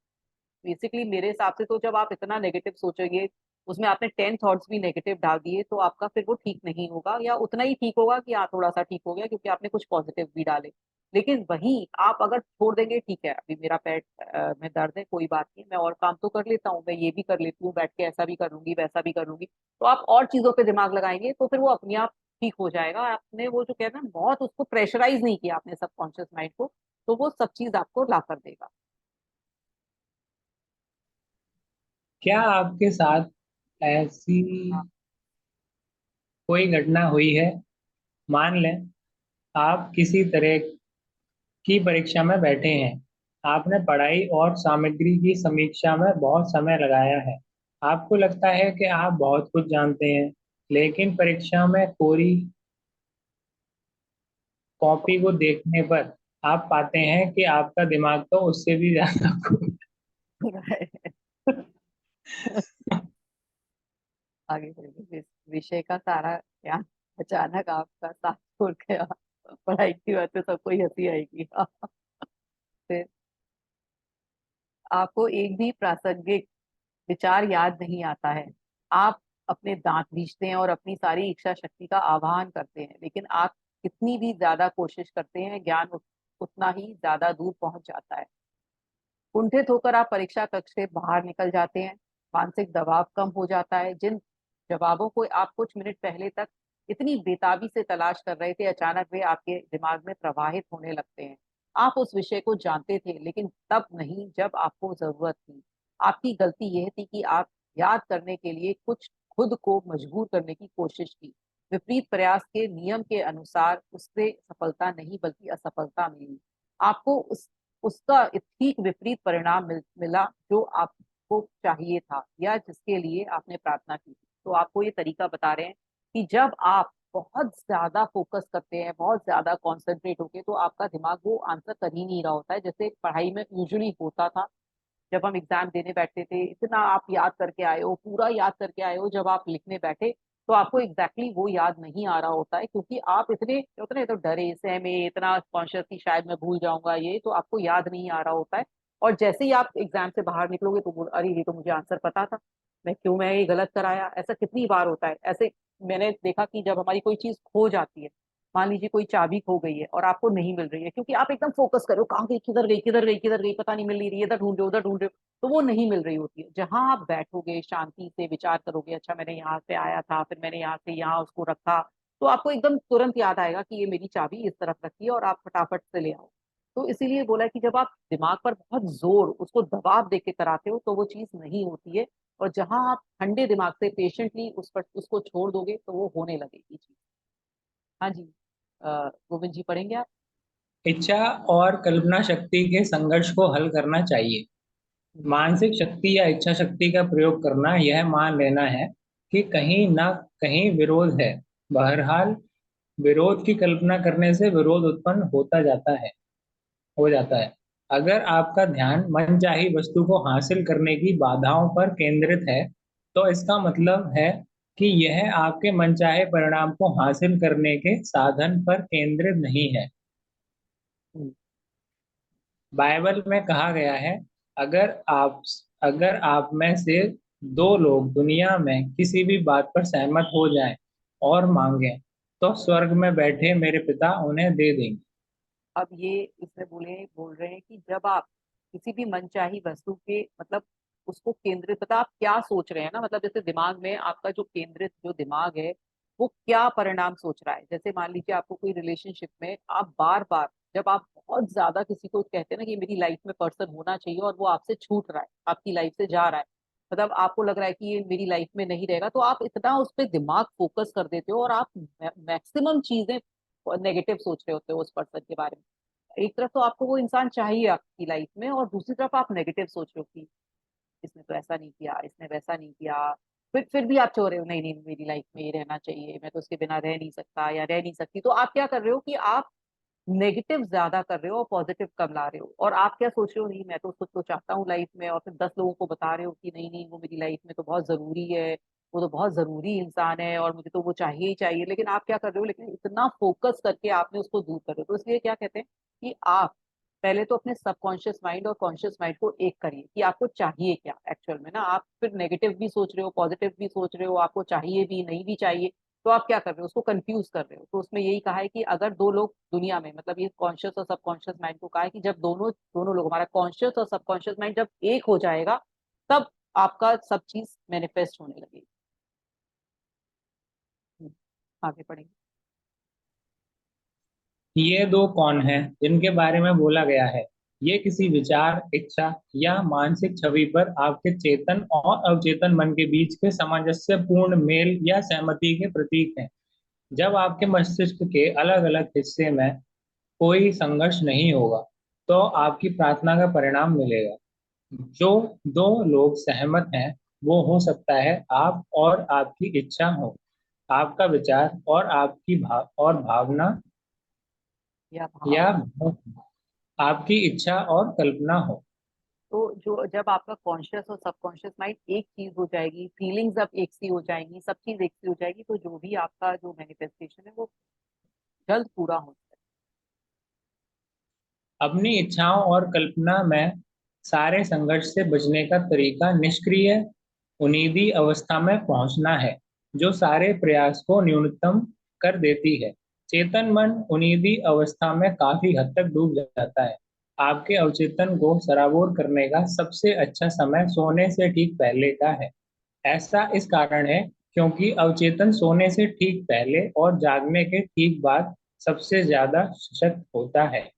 बेसिकली मेरे हिसाब से तो जब आप इतना नेगेटिव सोचोगे, उसमें आपने 10 थॉट्स भी नेगेटिव डाल दिए, तो आपका फिर वो ठीक नहीं होगा, या उतना ही ठीक होगा कि हाँ थोड़ा सा ठीक हो गया क्योंकि आपने कुछ पॉजिटिव भी डाले। लेकिन वहीं आप अगर छोड़ देंगे, ठीक है अभी मेरा पेट में दर्द है, कोई बात नहीं, मैं और काम तो कर लेता हूँ, मैं ये भी कर लेती हूँ, बैठ के ऐसा भी कर लूंगी वैसा भी कर लूंगी, तो आप और चीजों पे दिमाग लगाएंगे तो फिर वो अपने आप ठीक हो जाएगा। आपने वो जो कहते हैं ना, बहुत उसको प्रेशराइज नहीं किया आपने सबकॉन्शियस माइंड को, तो वो सब चीज आपको ला कर देगा। क्या आपके साथ ऐसी कोई घटना हुई है? मान लें आप किसी तरह की परीक्षा में बैठे हैं। आपने पढ़ाई और सामग्री की समीक्षा में बहुत समय लगाया है। आपको लगता है कि आप बहुत कुछ जानते हैं, लेकिन परीक्षा में कोरी कॉपी को देखने पर आप पाते हैं कि आपका दिमाग तो उससे भी ज्यादा आगे बढ़िए, विषय का सारा ज्ञान अचानक आपका साथ छोड़ गया, पढ़ाई की बात तो सबको ही हंसी आएगी। फिर आपको एक भी प्रासंगिक विचार याद नहीं आता है। आप अपने दांत बीचते हैं और अपनी सारी इच्छा शक्ति का आह्वान करते हैं, लेकिन आप कितनी भी ज्यादा कोशिश करते हैं, ज्ञान उतना ही ज्यादा दूर पहुंच जाता है। कुंठित होकर आप परीक्षा कक्ष से बाहर निकल जाते हैं। मानसिक दबाव कम हो जाता है। जिन जवाबों को आप कुछ मिनट पहले तक इतनी बेताबी से तलाश कर रहे थे, अचानक वे आपके दिमाग में प्रवाहित होने लगते हैं। आप उस विषय को जानते थे, लेकिन तब नहीं जब आपको जरूरत थी। आपकी गलती यह थी कि आप याद करने के लिए कुछ खुद को मजबूर करने की कोशिश की। विपरीत प्रयास के नियम के अनुसार उससे सफलता नहीं बल्कि असफलता मिली। आपको उसका ठीक विपरीत परिणाम मिला जो आपको चाहिए था या जिसके लिए आपने प्रार्थना की थी। तो आपको ये तरीका बता रहे हैं कि जब आप बहुत ज्यादा फोकस करते हैं, बहुत ज्यादा कॉन्सेंट्रेट होके, तो आपका दिमाग वो आंसर कर ही नहीं रहा होता है, जैसे पढ़ाई में यूजुअली होता था। जब हम एग्जाम देने बैठते थे, इतना आप याद करके आए हो, पूरा याद करके आए हो, जब आप लिखने बैठे तो आपको एग्जैक्टली वो याद नहीं आ रहा होता है, क्योंकि आप इतने उतने तो डरे सहमे, इतना कॉन्शियस की शायद मैं भूल जाऊंगा, ये तो आपको याद नहीं आ रहा होता है। और जैसे ही आप एग्जाम से बाहर निकलोगे तो अरे ये तो मुझे आंसर पता था, मैं ये गलत कराया, ऐसा कितनी बार होता है ऐसे। मैंने देखा कि जब हमारी कोई चीज खो जाती है, मान लीजिए कोई चाबी खो गई है और आपको नहीं मिल रही है, क्योंकि आप एकदम फोकस करो कहाँ गई, किधर गई, किधर गई, किधर गई, पता नहीं मिल रही है, इधर ढूंढ रहे हो, उधर ढूंढ रहे हो, तो वो नहीं मिल रही होती है। जहां आप बैठोगे शांति से विचार करोगे, अच्छा मैंने यहाँ से आया था, फिर मैंने यहाँ से यहाँ उसको रखा, तो आपको एकदम तुरंत याद आएगा कि ये मेरी चाबी इस तरफ रखी है और आप फटाफट से ले आओ। तो इसीलिए बोला कि जब आप दिमाग पर बहुत जोर, उसको दबाव दे के कराते हो तो वो चीज नहीं होती है। और जहां आप ठंडे दिमाग से पेशेंटली उस पर उसको छोड़ दोगे तो वो होने लगेगी चीज। हाँ जी, गोविंद जी पढ़ेंगे आप? इच्छा और कल्पना शक्ति के संघर्ष को हल करना चाहिए। मानसिक शक्ति या इच्छा शक्ति का प्रयोग करना यह मान लेना है कि कहीं ना कहीं विरोध है। बहरहाल, विरोध की कल्पना करने से विरोध उत्पन्न होता जाता है हो जाता है। अगर आपका ध्यान मनचाही वस्तु को हासिल करने की बाधाओं पर केंद्रित है, तो इसका मतलब है कि यह आपके मनचाहे परिणाम को हासिल करने के साधन पर केंद्रित नहीं है। हम्म, बाइबल में कहा गया है, अगर आप अगर आप में से दो लोग दुनिया में किसी भी बात पर सहमत हो जाएं और मांगें, तो स्वर्ग में बैठे मेरे पिता उन्हें दे देंगे। अब ये इसमें बोल रहे हैं कि जब आप किसी भी मनचाही वस्तु के मतलब उसको केंद्रित, पता आप क्या सोच रहे हैं ना, मतलब जैसे दिमाग में आपका जो केंद्रित जो दिमाग है वो क्या परिणाम सोच रहा है। जैसे मान लीजिए आपको कोई रिलेशनशिप में आप बार बार, जब आप बहुत ज्यादा किसी को कहते हैं ना कि मेरी लाइफ में पर्सन होना चाहिए और वो आपसे छूट रहा है, आपकी लाइफ से जा रहा है, मतलब आपको लग रहा है कि ये मेरी लाइफ में नहीं रहेगा, तो आप इतना उस पर दिमाग फोकस कर देते हो और आप मैक्सिमम चीजें नेगेटिव सोच रहे होते हो उस पर्सन के बारे में। एक तरफ तो आपको वो इंसान चाहिए आपकी लाइफ में और दूसरी तरफ आप नेगेटिव सोच रहे हो कि इसने तो ऐसा नहीं किया, इसने वैसा नहीं किया, फिर भी आप चाह रहे हो नहीं नहीं मेरी लाइफ में ये रहना चाहिए, मैं तो उसके बिना रह नहीं सकता या रह नहीं सकती। तो आप क्या कर रहे हो कि आप नेगेटिव ज्यादा कर रहे हो और पॉजिटिव कम ला रहे हो। और आप क्या सोच रहे हो, नहीं मैं तो उसको तो चाहता हूँ लाइफ में, और फिर 10 लोगों को बता रहे हो कि नहीं नहीं वो मेरी लाइफ में तो बहुत जरूरी है, वो तो बहुत जरूरी इंसान है और मुझे तो वो चाहिए ही चाहिए। लेकिन आप क्या कर रहे हो, लेकिन इतना फोकस करके आपने उसको दूर कर रहे हो। तो इसलिए क्या कहते हैं कि आप पहले तो अपने सबकॉन्शियस माइंड और कॉन्शियस माइंड को एक करिए कि आपको चाहिए क्या एक्चुअल में ना। आप फिर नेगेटिव भी सोच रहे हो, पॉजिटिव भी सोच रहे हो, आपको चाहिए भी नहीं भी चाहिए, तो आप क्या कर रहे हो, उसको कंफ्यूज कर रहे हो। तो उसमें यही कहा है कि अगर दो लोग दुनिया में, मतलब ये कॉन्शियस और सबकॉन्शियस माइंड को कहा है कि जब दोनों दोनों लोग, हमारा कॉन्शियस और सबकॉन्शियस माइंड जब एक हो जाएगा, तब आपका सब चीज मैनिफेस्ट होने लगेगी। आगे पढ़ेंगे। ये दो कौन हैं जिनके बारे में बोला गया है? ये किसी विचार, इच्छा या मानसिक छवि पर आपके चेतन और अवचेतन मन के बीच के सामंजस्यपूर्ण मेल या सहमति के प्रतीक हैं। जब आपके मस्तिष्क के अलग अलग हिस्से में कोई संघर्ष नहीं होगा, तो आपकी प्रार्थना का परिणाम मिलेगा। जो दो लोग सहमत हैं, वो हो सकता है आप और आपकी इच्छा हो, आपका विचार और आपकी भावना, या या भावना। आपकी इच्छा और कल्पना हो। तो जो जब आपका कॉन्शियस और सबकॉन्शियस माइंड एक चीज हो जाएगी, फीलिंग्स अब एक सी हो जाएंगी, सब चीज एक सी हो जाएगी, तो जो भी आपका जो मैनिफेस्टेशन है वो जल्द पूरा हो जाएगा। अपनी इच्छाओं और कल्पना में सारे संघर्ष से बचने का तरीका निष्क्रिय उन्नीदी अवस्था में पहुंचना है, जो सारे प्रयास को न्यूनतम कर देती है। चेतन मन उन्नीदी अवस्था में काफी हद तक डूब जाता है। आपके अवचेतन को सराबोर करने का सबसे अच्छा समय सोने से ठीक पहले का है। ऐसा इस कारण है क्योंकि अवचेतन सोने से ठीक पहले और जागने के ठीक बाद सबसे ज्यादा सशक्त होता है।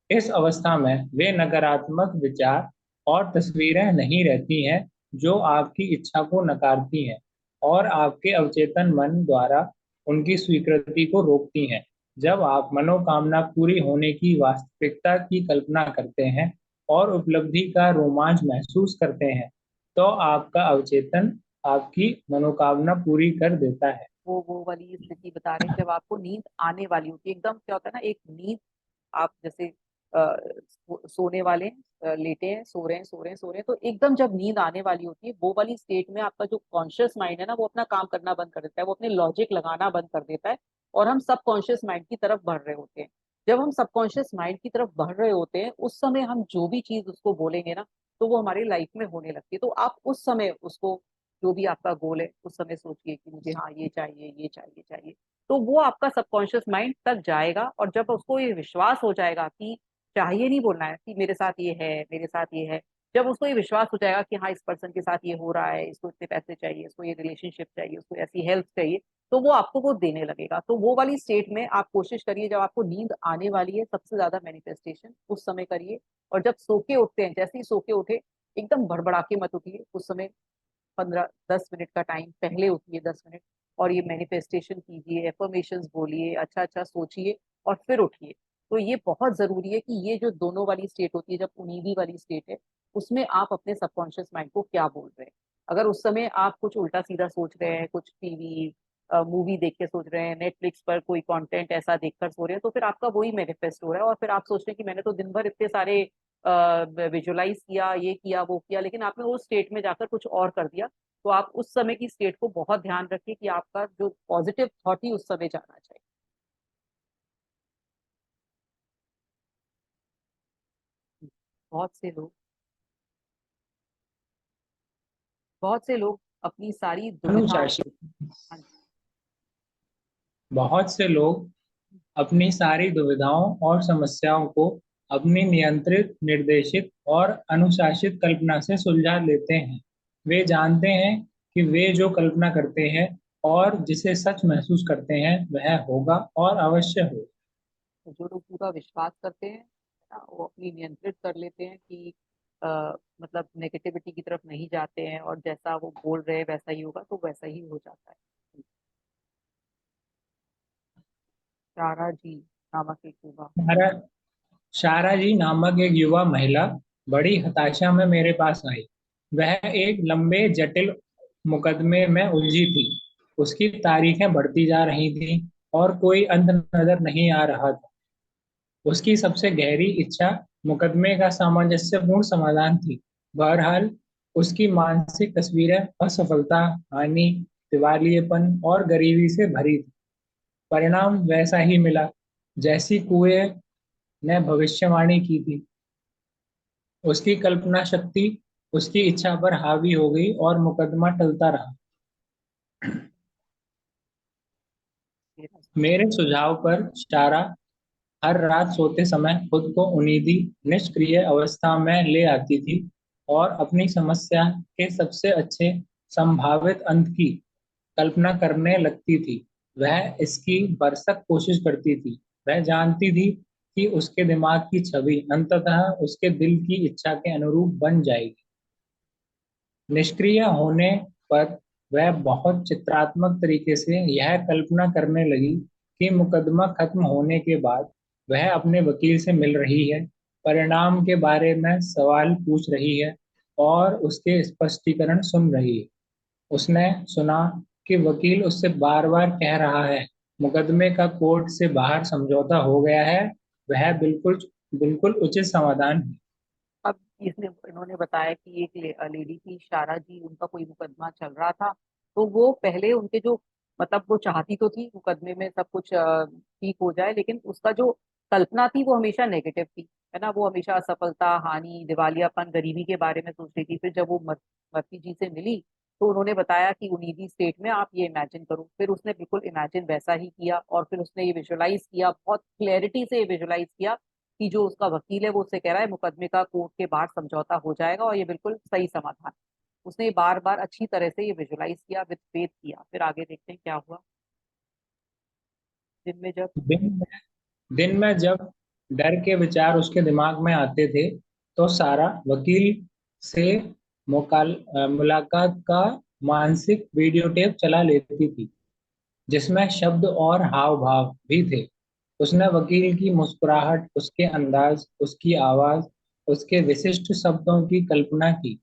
इस अवस्था में वे नकारात्मक विचार और तस्वीरें नहीं रहती हैं जो आपकी इच्छा को नकारती हैं और आपके अवचेतन मन द्वारा उनकी स्वीकृति को रोकती हैं। जब आप मनोकामना पूरी होने की वास्तविकता की कल्पना करते हैं और उपलब्धि का रोमांच महसूस करते हैं, तो आपका अवचेतन आपकी मनोकामना पूरी कर देता है। वो वाली स्थिति बता रहे हैं जब आपको नींद आने वाली होती है एकदम। क्या होता है ना, एक नींद, आप जैसे सोने वाले हैं, लेटे हैं, सो रहे हैं सो रहे हैं सो रहे हैं, तो एकदम जब नींद आने वाली होती है, वो वाली स्टेट में आपका जो कॉन्शियस माइंड है ना वो अपना काम करना बंद कर देता है, वो अपने लॉजिक लगाना बंद कर देता है और हम सबकॉन्शियस माइंड की तरफ बढ़ रहे होते हैं। जब हम सबकॉन्शियस माइंड की तरफ बढ़ रहे होते हैं, उस समय हम जो भी चीज उसको बोलेंगे ना, तो वो हमारी लाइफ में होने लगती है। तो आप उस समय उसको, जो भी आपका गोल है उस समय सोचिए कि मुझे हाँ ये चाहिए ये चाहिए चाहिए, तो वो आपका सबकॉन्शियस माइंड तक जाएगा। और जब उसको ये विश्वास हो जाएगा कि चाहिए नहीं बोलना है कि मेरे साथ ये है मेरे साथ ये है, जब उसको ये विश्वास हो जाएगा कि हाँ इस पर्सन के साथ ये हो रहा है, इसको इतने पैसे चाहिए, इसको ये रिलेशनशिप चाहिए, उसको ऐसी हेल्प चाहिए, तो वो आपको वो देने लगेगा। तो वो वाली स्टेट में आप कोशिश करिए, जब आपको नींद आने वाली है सबसे ज्यादा मैनिफेस्टेशन उस समय करिए। और जब सो के उठते हैं, जैसे ही सो के उठे एकदम भड़बड़ा के मत उठिए, उस समय 15-10 मिनट का टाइम पहले उठिए, 10 मिनट, और ये मैनिफेस्टेशन कीजिए, एफर्मेशंस बोलिए, अच्छा अच्छा सोचिए और फिर उठिए। तो ये बहुत जरूरी है कि ये जो दोनों वाली स्टेट होती है, जब उन्नीदी वाली स्टेट है, उसमें आप अपने सबकॉन्शियस माइंड को क्या बोल रहे हैं। अगर उस समय आप कुछ उल्टा सीधा सोच रहे हैं, कुछ टीवी मूवी देख के सोच रहे हैं, नेटफ्लिक्स पर कोई कंटेंट ऐसा देखकर सो रहे हैं, तो फिर आपका वही मैनिफेस्ट हो रहा है और फिर आप सोच रहे हैं कि मैंने तो दिन भर इतने सारे विजुलाइज किया, ये किया वो किया, लेकिन आपने उस स्टेट में जाकर कुछ और कर दिया, तो आप उस समय की स्टेट को बहुत ध्यान रखिए कि आपका जो पॉजिटिव थॉट ही उस समय जाना चाहिए। बहुत से लोग बहुत से लोग अपनी सारी दुविधाओं। अनुशासित। हाँ जी। बहुत से लोग अपनी सारी दुविधाओं और समस्याओं को अपनी नियंत्रित, निर्देशित और अनुशासित कल्पना से सुलझा लेते हैं। वे जानते हैं कि वे जो कल्पना करते हैं और जिसे सच महसूस करते हैं वह होगा और अवश्य हो। तो जो लोग पूरा विश्वास करते हैं ना, वो अपनी नियंत्रित कर लेते हैं कि मतलब नेगेटिविटी की तरफ नहीं जाते हैं, और जैसा वो बोल रहे हैं वैसा ही होगा, तो वैसा ही हो जाता है। तारा जी नामक एक युवा। शारा शारा जी नामक एक युवा महिला बड़ी हताशा में मेरे पास आई। वह एक लंबे जटिल मुकदमे में उलझी थी। उसकी तारीखें बढ़ती जा रही थीं और कोई अंत नजर नहीं आ रहा था। उसकी सबसे गहरी इच्छा मुकदमे का सामंजस्यपूर्ण समाधान थी। बहरहाल उसकी मानसिक तस्वीरें असफलता, हानि, दिवालियेपन और गरीबी से भरी थी। परिणाम वैसा ही मिला जैसी कुएं ने भविष्यवाणी की थी। उसकी कल्पना शक्ति उसकी इच्छा पर हावी हो गई और मुकदमा टलता रहा। मेरे सुझाव पर शारा हर रात सोते समय खुद को उन्नीदी, निष्क्रिय अवस्था में ले आती थी और अपनी समस्या के सबसे अच्छे संभावित अंत की कल्पना करने लगती थी। वह इसकी भरसक कोशिश करती थी। वह जानती थी कि उसके दिमाग की छवि अंततः उसके दिल की इच्छा के अनुरूप बन जाएगी। निष्क्रिय होने पर वह बहुत चित्रात्मक तरीके से यह कल्पना करने लगी कि मुकदमा खत्म होने के बाद वह अपने वकील से मिल रही है, परिणाम के बारे में सवाल पूछ रही है और उसके स्पष्टीकरण सुन रही है। उसने सुना कि वकील उससे बार बार कह रहा है, मुकदमे का कोर्ट से बाहर समझौता हो गया है, वह बिल्कुल बिल्कुल उचित समाधान है। अब इन्होंने बताया कि एक लेडी थी शारा जी, उनका कोई मुकदमा चल रहा था, तो वो पहले उनके जो मतलब वो चाहती तो थी मुकदमे में सब कुछ ठीक हो जाए, लेकिन उसका जो कल्पना थी वो हमेशा नेगेटिव थी, है ना। वो हमेशा असफलता, हानि, दिवालियापन, गरीबी के बारे में सोच रही थी। फिर जब वो मर्ती जी से मिली तो उन्होंने बताया कि उन्नीदी स्टेट में आप ये इमेजिन करो। फिर उसने बिल्कुल इमेजिन वैसा ही किया, और फिर उसने ये विजुलाइज किया, बहुत क्लैरिटी से ये विजुलाइज किया कि जो उसका वकील है वो उससे कह रहा है मुकदमे का कोर्ट के बाहर समझौता हो जाएगा और ये बिल्कुल सही समाधान। उसने बार बार अच्छी तरह से ये विजुलाइज किया, विद फेथ किया। फिर आगे देखते हैं क्या हुआ। दिन में जब दिन में दिन में जब डर के विचार उसके दिमाग में आते थे तो सारा वकील से मुलाकात का मानसिक वीडियो टेप चला लेती थी जिसमें शब्द और हाव भाव भी थे। उसने वकील की मुस्कुराहट, उसके अंदाज, उसकी आवाज, उसके विशिष्ट शब्दों की कल्पना की।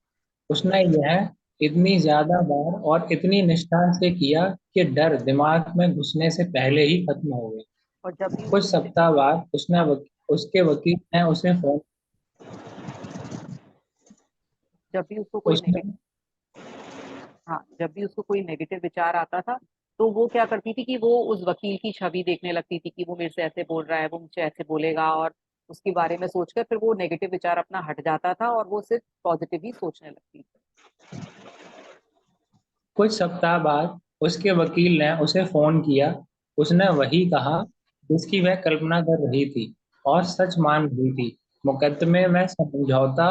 उसने यह इतनी ज्यादा बार और इतनी निष्ठा से किया कि डर दिमाग में घुसने से पहले ही खत्म हो गया। और जब भी कुछ उसको सप्ताह बाद हाँ, उसके वकील ने उसे फोन जब भी उसको कोई उसने नेगेटिव हाँ, जब भी उसको कोई नेगेटिव विचार आता था तो वो क्या करती थी कि वो उस वकील की छवि देखने लगती थी कि वो मेरे से ऐसे बोल रहा है, वो मुझे ऐसे बोलेगा, और उसके बारे में सोचकर फिर वो नेगेटिव विचार अपना हट जाता था और वो सिर्फ पॉजिटिव ही सोचने लगती थी। कुछ सप्ताह बाद उसके वकील ने उसे फोन किया। उसने वही कहा जिसकी वह कल्पना कर रही थी और सच मान रही थी। मुकदमे में समझौता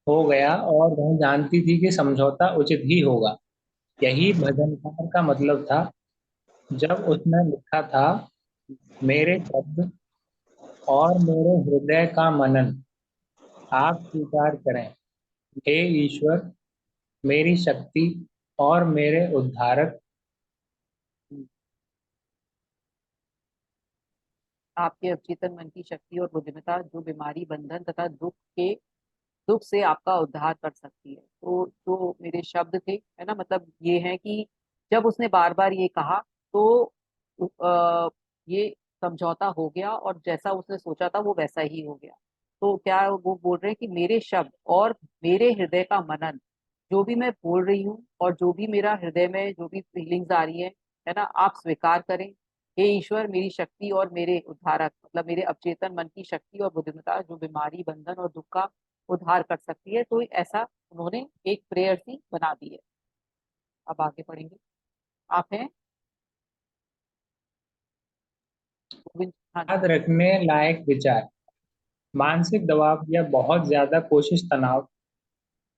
हो गया और वह जानती थी कि समझौता उचित ही होगा। यही भजनकार का मतलब था जब उसने लिखा था, मेरे शब्द और मेरे हृदय का मनन आप स्वीकार करें, हे ईश्वर, मेरी शक्ति और मेरे उद्धारक। आपके अवचेतन मन की शक्ति और बुद्धिमत्ता जो बीमारी, बंधन तथा दुख से आपका उद्धार कर सकती है। तो जो मेरे शब्द थे, है ना, मतलब ये है कि जब उसने बार बार ये कहा तो ये समझौता हो गया, और जैसा उसने सोचा था वो वैसा ही हो गया। तो क्या वो बोल रहे हैं कि मेरे शब्द और मेरे हृदय का मनन, जो भी मैं बोल रही हूँ और जो भी मेरा हृदय में जो भी फीलिंग्स आ रही है ना, आप स्वीकार करें। हे ईश्वर, मेरी शक्ति और मेरे उद्धारक, मतलब मेरे अवचेतन मन की शक्ति और बुद्धिमत्ता जो बीमारी, बंधन और दुख का उद्धार कर सकती है। तो ऐसा उन्होंने एक प्रेयर सी बना दी है। अब आगे पढ़ेंगे। आप हैं गोविंद? हाँ जी। याद रखने लायक विचार। मानसिक दबाव या बहुत ज्यादा कोशिश तनाव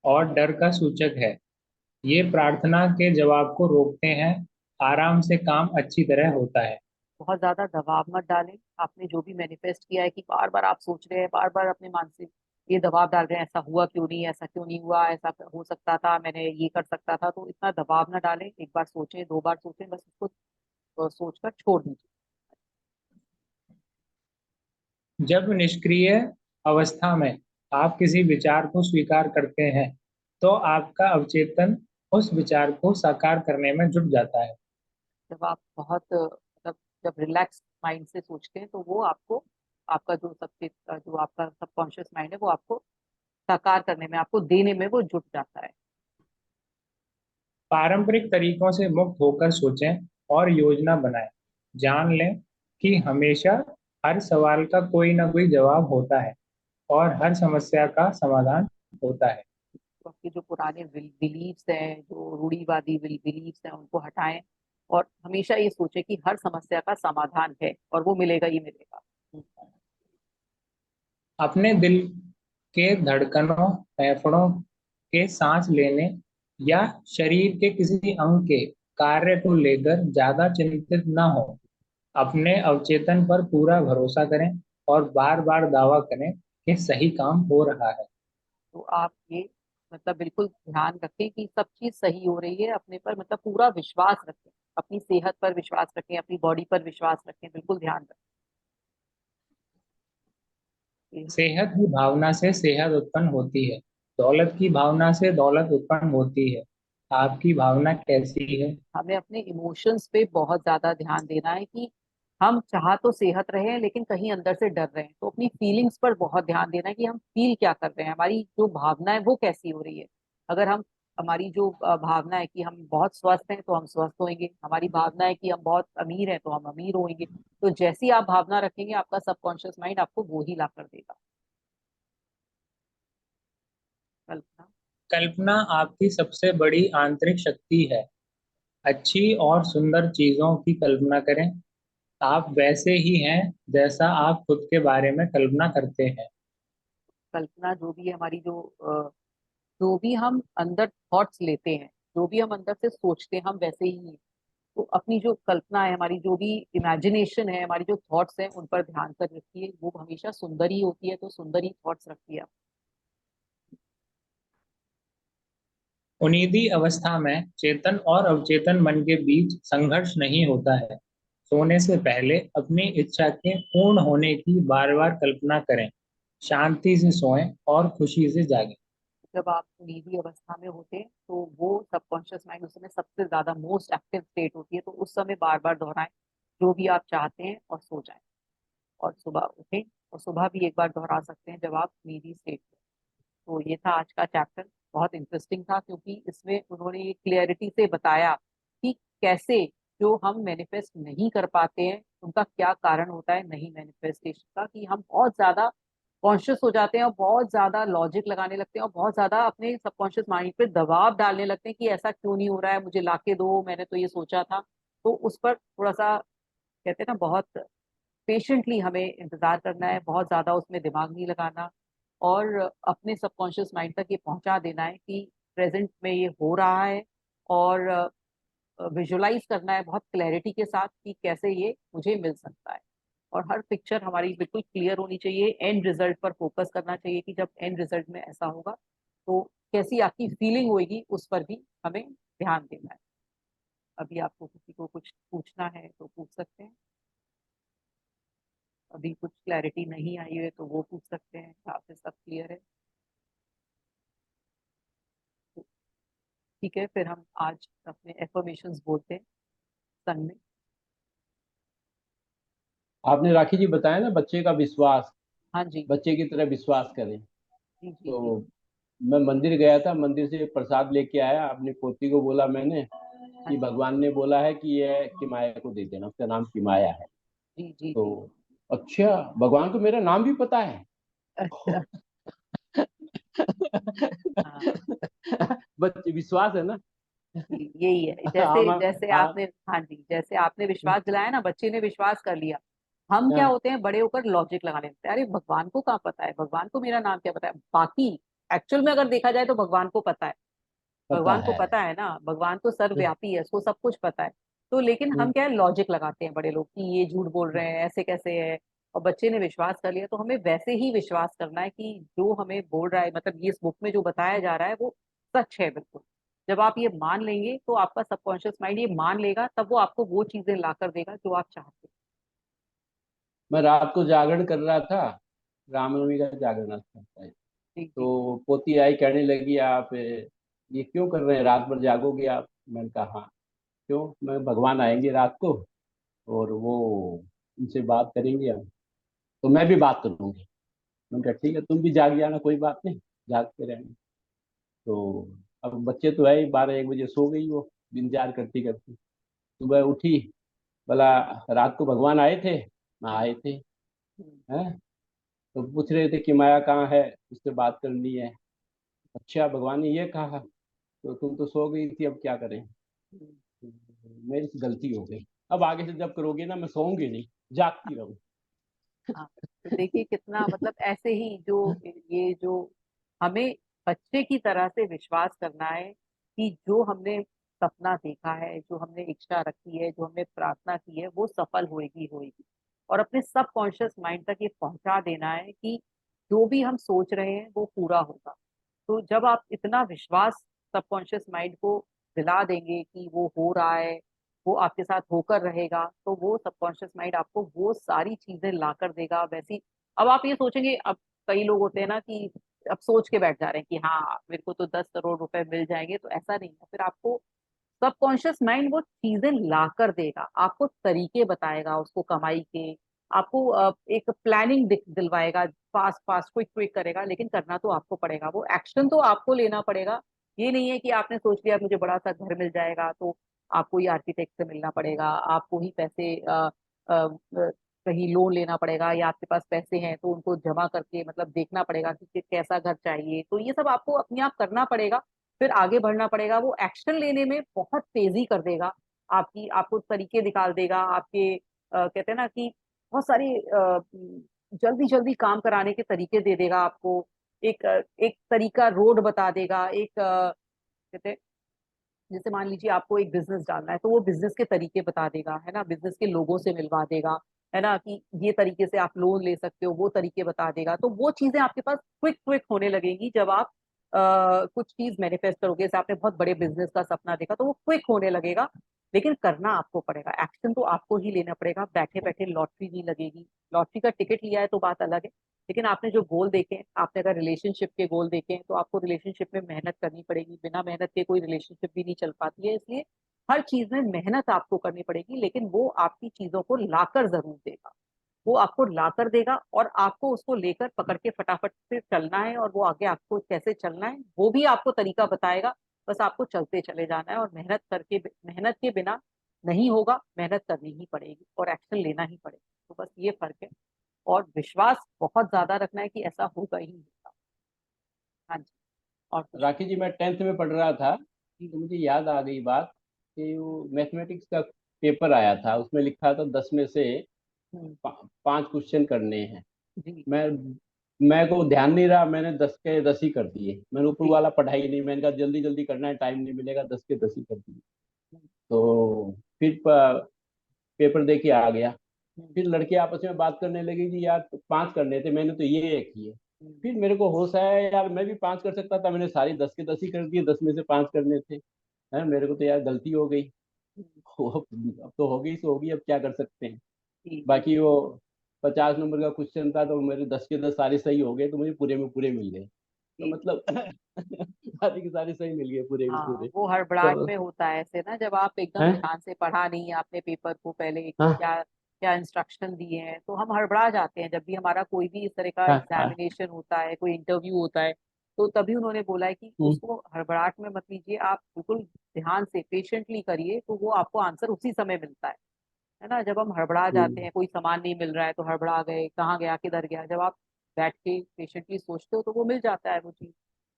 और डर का सूचक है। ये प्रार्थना के जवाब को रोकते हैं। आराम से काम अच्छी तरह होता है। बहुत ज्यादा दबाव मत डालें। आपने जो भी मैनिफेस्ट किया है कि बार बार आप सोच रहे हैं, बार बार अपने मानसिक ये दबाव डाल रहे हैं, ऐसा हुआ क्यों नहीं, ऐसा क्यों नहीं हुआ, ऐसा हो सकता था, मैंने ये कर सकता था, तो इतना दबाव ना डालें। एक बार सोचें, दो बार सोचें, बस उसको सोचकर छोड़ दीजिए। जब निष्क्रिय अवस्था में आप किसी विचार को स्वीकार करते हैं तो आपका अवचेतन उस विचार को साकार करने में जुट जाता है। जब आप बहुत मतलब जब रिलैक्स माइंड से सोचते हैं तो वो आपको, आपका जो सबसे जो आपका सबकॉन्शियस माइंड है वो आपको साकार करने में, आपको देने में वो जुट जाता है। पारंपरिक तरीकों से मुक्त होकर सोचें और योजना बनाएं। जान लें कि हमेशा हर सवाल का कोई ना कोई जवाब होता है और हर समस्या का समाधान होता है। तो आपके जो पुराने बिलीव्स हैं, जो रूढ़िवादी बिलीव्स हैं, उनको हटाएं और हमेशा ये सोचें कि हर समस्या का समाधान है और वो मिलेगा ही मिलेगा। अपने दिल के धड़कनों, फेफड़ों के सांस लेने या शरीर के किसी अंग के कार्य को लेकर ज्यादा चिंतित न हो। अपने अवचेतन पर पूरा भरोसा करें और बार बार दावा करें कि सही काम हो रहा है। तो आप ये मतलब बिल्कुल ध्यान रखें कि सब चीज सही हो रही है, अपने पर मतलब पूरा विश्वास रखें, अपनी सेहत पर विश्वास रखें, अपनी बॉडी पर विश्वास रखें, बिल्कुल ध्यान रखें। सेहत की भावना से सेहत उत्पन्न होती है। दौलत की भावना से दौलत उत्पन्न होती है। आपकी भावना कैसी है? हमें अपने इमोशंस पे बहुत ज्यादा ध्यान देना है कि हम चाह तो सेहत रहे हैं लेकिन कहीं अंदर से डर रहे हैं, तो अपनी फीलिंग्स पर बहुत ध्यान देना है कि हम फील क्या कर रहे हैं, हमारी जो भावना है वो कैसी हो रही है। अगर हम, हमारी जो भावना है कि हम बहुत स्वस्थ हैं तो हम स्वस्थ होंगे, हमारी भावना है कि हम बहुत अमीर हैं तो हम अमीर होंगे। तो जैसी आप भावना रखेंगे आपका सबकॉन्शियस माइंड आपको वो ही ला कर देगा। कल्पना। कल्पना आपकी सबसे बड़ी आंतरिक शक्ति है। अच्छी और सुंदर चीजों की कल्पना करें। आप वैसे ही हैं जैसा आप खुद के बारे में कल्पना करते हैं। कल्पना जो भी है हमारी, जो भी हम अंदर थॉट्स लेते हैं, जो भी हम अंदर से सोचते हैं, हम वैसे ही हैं। तो अपनी जो कल्पना है, हमारी जो भी इमेजिनेशन है, हमारी जो थॉट्स हैं, उन पर ध्यान कर रखिए, वो हमेशा सुंदर ही होती है, तो सुंदर ही थॉट्स रखिए आप। उन्नीदी अवस्था में चेतन और अवचेतन मन के बीच संघर्ष नहीं होता है। सोने से पहले अपनी इच्छा के पूर्ण होने की बार बार कल्पना करें। शांति से सोएं और खुशी से जागें। जब आप नींदी अवस्था में होते हैं तो वो सबकॉन्शियस माइंड उस समय सबसे ज्यादा मोस्ट एक्टिव स्टेट होती है, तो उस समय बार बार दोहराएं जो भी आप चाहते हैं और सो जाएं। और सुबह उठें और सुबह भी एक बार दोहरा सकते हैं जब आप नींदी स्टेट में। तो ये था आज का चैप्टर। बहुत इंटरेस्टिंग था क्योंकि इसमें उन्होंने ये क्लियरिटी से बताया कि कैसे जो हम मैनिफेस्ट नहीं कर पाते हैं उनका क्या कारण होता है नहीं मैनिफेस्टेशन का, कि हम बहुत ज्यादा कॉन्शियस हो जाते हैं और बहुत ज्यादा लॉजिक लगाने लगते हैं और बहुत ज्यादा अपने सबकॉन्शियस माइंड पे दबाव डालने लगते हैं कि ऐसा क्यों नहीं हो रहा है, मुझे लाके दो, मैंने तो ये सोचा था। तो उस पर थोड़ा सा कहते हैं ना, बहुत पेशेंटली हमें इंतजार करना है, बहुत ज्यादा उसमें दिमाग नहीं लगाना और अपने सबकॉन्शियस माइंड तक ये पहुंचा देना है कि प्रेजेंट में ये हो रहा है और विजुलाइज करना है बहुत क्लैरिटी के साथ कि कैसे ये मुझे मिल सकता है। और हर पिक्चर हमारी बिल्कुल क्लियर होनी चाहिए, एंड रिजल्ट पर फोकस करना चाहिए कि जब एंड रिजल्ट में ऐसा होगा तो कैसी आपकी फीलिंग होगी, उस पर भी हमें ध्यान देना है। अभी आपको किसी को कुछ पूछना है तो पूछ सकते हैं, अभी कुछ क्लैरिटी नहीं आई है तो वो पूछ सकते हैं, यहाँ पे सब क्लियर है। तो ठीक है, फिर हम आज अपने एफर्मेशंस बोलते हैं सन में। आपने राखी जी बताया ना बच्चे का विश्वास, हाँ जी। बच्चे की तरह विश्वास करें। जी जी जी। तो मैं मंदिर गया था, मंदिर से प्रसाद लेके आया, अपनी पोती को बोला मैंने हाँ कि जी भगवान ने बोला है कि ये किमाया को दे देना, उसका नाम किमाया है। जी जी तो जी। अच्छा, भगवान को मेरा नाम भी पता है। अच्छा। हाँ बच्चे विश्वास है ना। जी, यही है। जैसे हम जैसे हाँ आपने, हाँ जी, जैसे आपने विश्वास दिलाया ना, बच्चे ने विश्वास कर लिया। हम क्या होते हैं, बड़े होकर लॉजिक लगाने लगते हैं, अरे भगवान को कहाँ पता है, भगवान को मेरा नाम क्या पता है। बाकी एक्चुअल में अगर देखा जाए तो भगवान को पता है। पता भगवान को है। पता है ना, भगवान तो सर्वव्यापी है, उसको सब कुछ पता है। तो लेकिन हम क्या है, लॉजिक लगाते हैं बड़े लोग कि ये झूठ बोल रहे हैं, ऐसे कैसे है। और बच्चे ने विश्वास कर लिया तो हमें वैसे ही विश्वास करना है कि जो हमें बोल रहा है, मतलब ये इस बुक में जो बताया जा रहा है वो सच है बिल्कुल। जब आप ये मान लेंगे तो आपका सबकॉन्शियस माइंड ये मान लेगा, तब वो आपको वो चीजें ला कर देगा जो आप चाहते मैं रात को जागरण कर रहा था, रामनवमी का जागरण था। हैं। जी जी तो पोती आई, कहने लगी आप ये क्यों कर रहे हैं, रात भर जागोगे आप? मैंने कहा हाँ। क्यों? मैं भगवान आएंगे रात को और वो उनसे बात करेंगे हम, तो मैं भी बात करूंगी। मैंने कहा ठीक है, तुम भी जाग जाना, कोई बात नहीं, जागते रहेंगे। तो अब बच्चे तो है ही, 12-1 बजे सो गई वो, इंतजार करती करती। सुबह उठी, बोला रात को भगवान आए थे? मैं आए थे। हम्म, हैं? तो पूछ रहे थे कि माया कहाँ है, उससे बात करनी है। अच्छा, भगवान ने ये कहा? तो तुम तो सो गई थी, अब क्या करें? हम्म। मेरी से गलती हो गई, अब आगे से जब करोगे ना, मैं सोऊंगी नहीं, जागती रहूं। हाँ, तो देखिए कितना, मतलब ऐसे ही जो ये जो हमें बच्चे की तरह से विश्वास करना है कि जो हमने सपना देखा है, जो हमने इच्छा रखी है, जो हमने प्रार्थना की है, वो सफल होएगी होएगी। और अपने सबकॉन्शियस माइंड तक ये पहुंचा देना है कि जो भी हम सोच रहे हैं वो पूरा होगा। तो जब आप इतना विश्वास सबकॉन्शियस माइंड को दिला देंगे कि वो हो रहा है, वो आपके साथ होकर रहेगा, तो वो सबकॉन्शियस माइंड आपको वो सारी चीजें ला कर देगा वैसी। अब आप ये सोचेंगे, अब कई लोग होते हैं ना कि अब सोच के बैठ जा रहे हैं कि हाँ मेरे को तो 10 करोड़ रुपए मिल जाएंगे, तो ऐसा नहीं है। फिर आपको सबकॉन्शियस माइंड वो चीजें ला कर देगा, आपको तरीके बताएगा उसको कमाई के। आपको एक प्लानिंग दिलवाएगा, फास्ट फास्ट क्विक क्विक करेगा, लेकिन करना तो आपको पड़ेगा, वो एक्शन तो आपको लेना पड़ेगा। ये नहीं है कि आपने सोच लिया मुझे बड़ा सा घर मिल जाएगा तो आपको ही आर्किटेक्ट से मिलना पड़ेगा, आपको ही पैसे कहीं लोन लेना पड़ेगा, या आपके पास पैसे हैं तो उनको जमा करके मतलब देखना पड़ेगा कि कैसा घर चाहिए। तो ये सब आपको अपने आप करना पड़ेगा, फिर आगे बढ़ना पड़ेगा। वो एक्शन लेने में बहुत तेजी कर देगा, आपकी आपको तरीके निकाल देगा आपके, कहते हैं ना कि बहुत सारी जल्दी जल्दी काम कराने के तरीके दे देगा आपको। एक तरीका रोड बता देगा, एक कहते हैं, जैसे मान लीजिए आपको एक बिजनेस डालना है तो वो बिजनेस के तरीके बता देगा, है ना, बिजनेस के लोगों से मिलवा देगा, है ना, कि ये तरीके से आप लोन ले सकते हो, वो तरीके बता देगा। तो वो चीजें आपके पास क्विक क्विक होने लगेंगी जब आप कुछ चीज मैनिफेस्ट करोगे। जैसे आपने बहुत बड़े बिजनेस का सपना देखा तो वो क्विक होने लगेगा, लेकिन करना आपको पड़ेगा, एक्शन तो आपको ही लेना पड़ेगा। बैठे बैठे लॉटरी नहीं लगेगी। लॉटरी का टिकट लिया है तो बात अलग है, लेकिन आपने जो गोल देखे हैं, आपने अगर रिलेशनशिप के गोल देखे हैं तो आपको रिलेशनशिप में मेहनत करनी पड़ेगी। बिना मेहनत के कोई रिलेशनशिप भी नहीं चल पाती है, इसलिए हर चीज में मेहनत आपको करनी पड़ेगी, लेकिन वो आपकी चीजों को लाकर जरूर देगा। वो आपको लाकर देगा और आपको उसको लेकर पकड़ के फटाफट से चलना है, और वो आगे आपको कैसे चलना है वो भी आपको तरीका बताएगा। बस आपको चलते चले जाना है, और मेहनत करके, मेहनत के बिना नहीं होगा, मेहनत करनी ही पड़ेगी और एक्शन लेना ही पड़ेगा। तो बस ये फर्क है, और विश्वास बहुत ज्यादा रखना है कि ऐसा होगा ही होगा। हाँ जी। और कुछ? राखी जी, मैं 10th में पढ़ रहा था, जी तो मुझे याद आ गई बात कि वो मैथमेटिक्स का पेपर आया था, उसमें लिखा था 10 में से हम्म, 5 क्वेश्चन करने हैं। जी मैं मैं को ध्यान नहीं रहा, मैंने 10 के 10 ही कर दिए। मैंने ऊपर जी। वाला पढ़ाई नहीं, मैंने कहा जल्दी जल्दी करना है, टाइम नहीं मिलेगा, 10 के 10 ही कर दिए। हम्म, तो फिर पेपर दे के आ गया। हम्म, फिर लड़के आपस में बात करने लगे कि यार 5 करने थे, मैंने तो ये एक किए। हम्म, फिर मेरे को होश आया, यार मैं भी 5 कर सकता था, मैंने सारी 10 के 10 ही कर दिए, 10 में से 5 करने थे। है, मेरे को तो यार गलती हो गई। हम्म, अब तो हो गई सो होगी, अब क्या कर सकते हैं। जी जी बाकी वो 50 नंबर का क्वेश्चन था, तो मेरे 10 के 10 सारे सही हो गए, तो मुझे पूरे में पूरे मिल गए। तो जी जी। मतलब सारे के सारे सही मिल गए, पूरे में हाँ, पूरे। वो हड़बड़ाहट तो में होता है ऐसे ना, जब आप एकदम है। ध्यान से पढ़ा नहीं आपने पेपर को पहले कि हाँ क्या क्या इंस्ट्रक्शन दिए हैं, तो हम हड़बड़ा जाते हैं जब भी हमारा कोई भी इस तरह का हाँ हाँ। एग्जामिनेशन होता है, कोई इंटरव्यू होता है। तो तभी उन्होंने बोला है कि उसको हड़बड़ाहट में मत लीजिए, आप बिल्कुल ध्यान से पेशेंटली करिए, तो वो आपको आंसर उसी समय मिलता है ना। जब हम हड़बड़ा जाते हैं, कोई सामान नहीं मिल रहा है तो हड़बड़ा गए, कहाँ गया किधर गया, जब आप बैठ के पेशेंटली सोचते हो तो वो मिल जाता है वो चीज।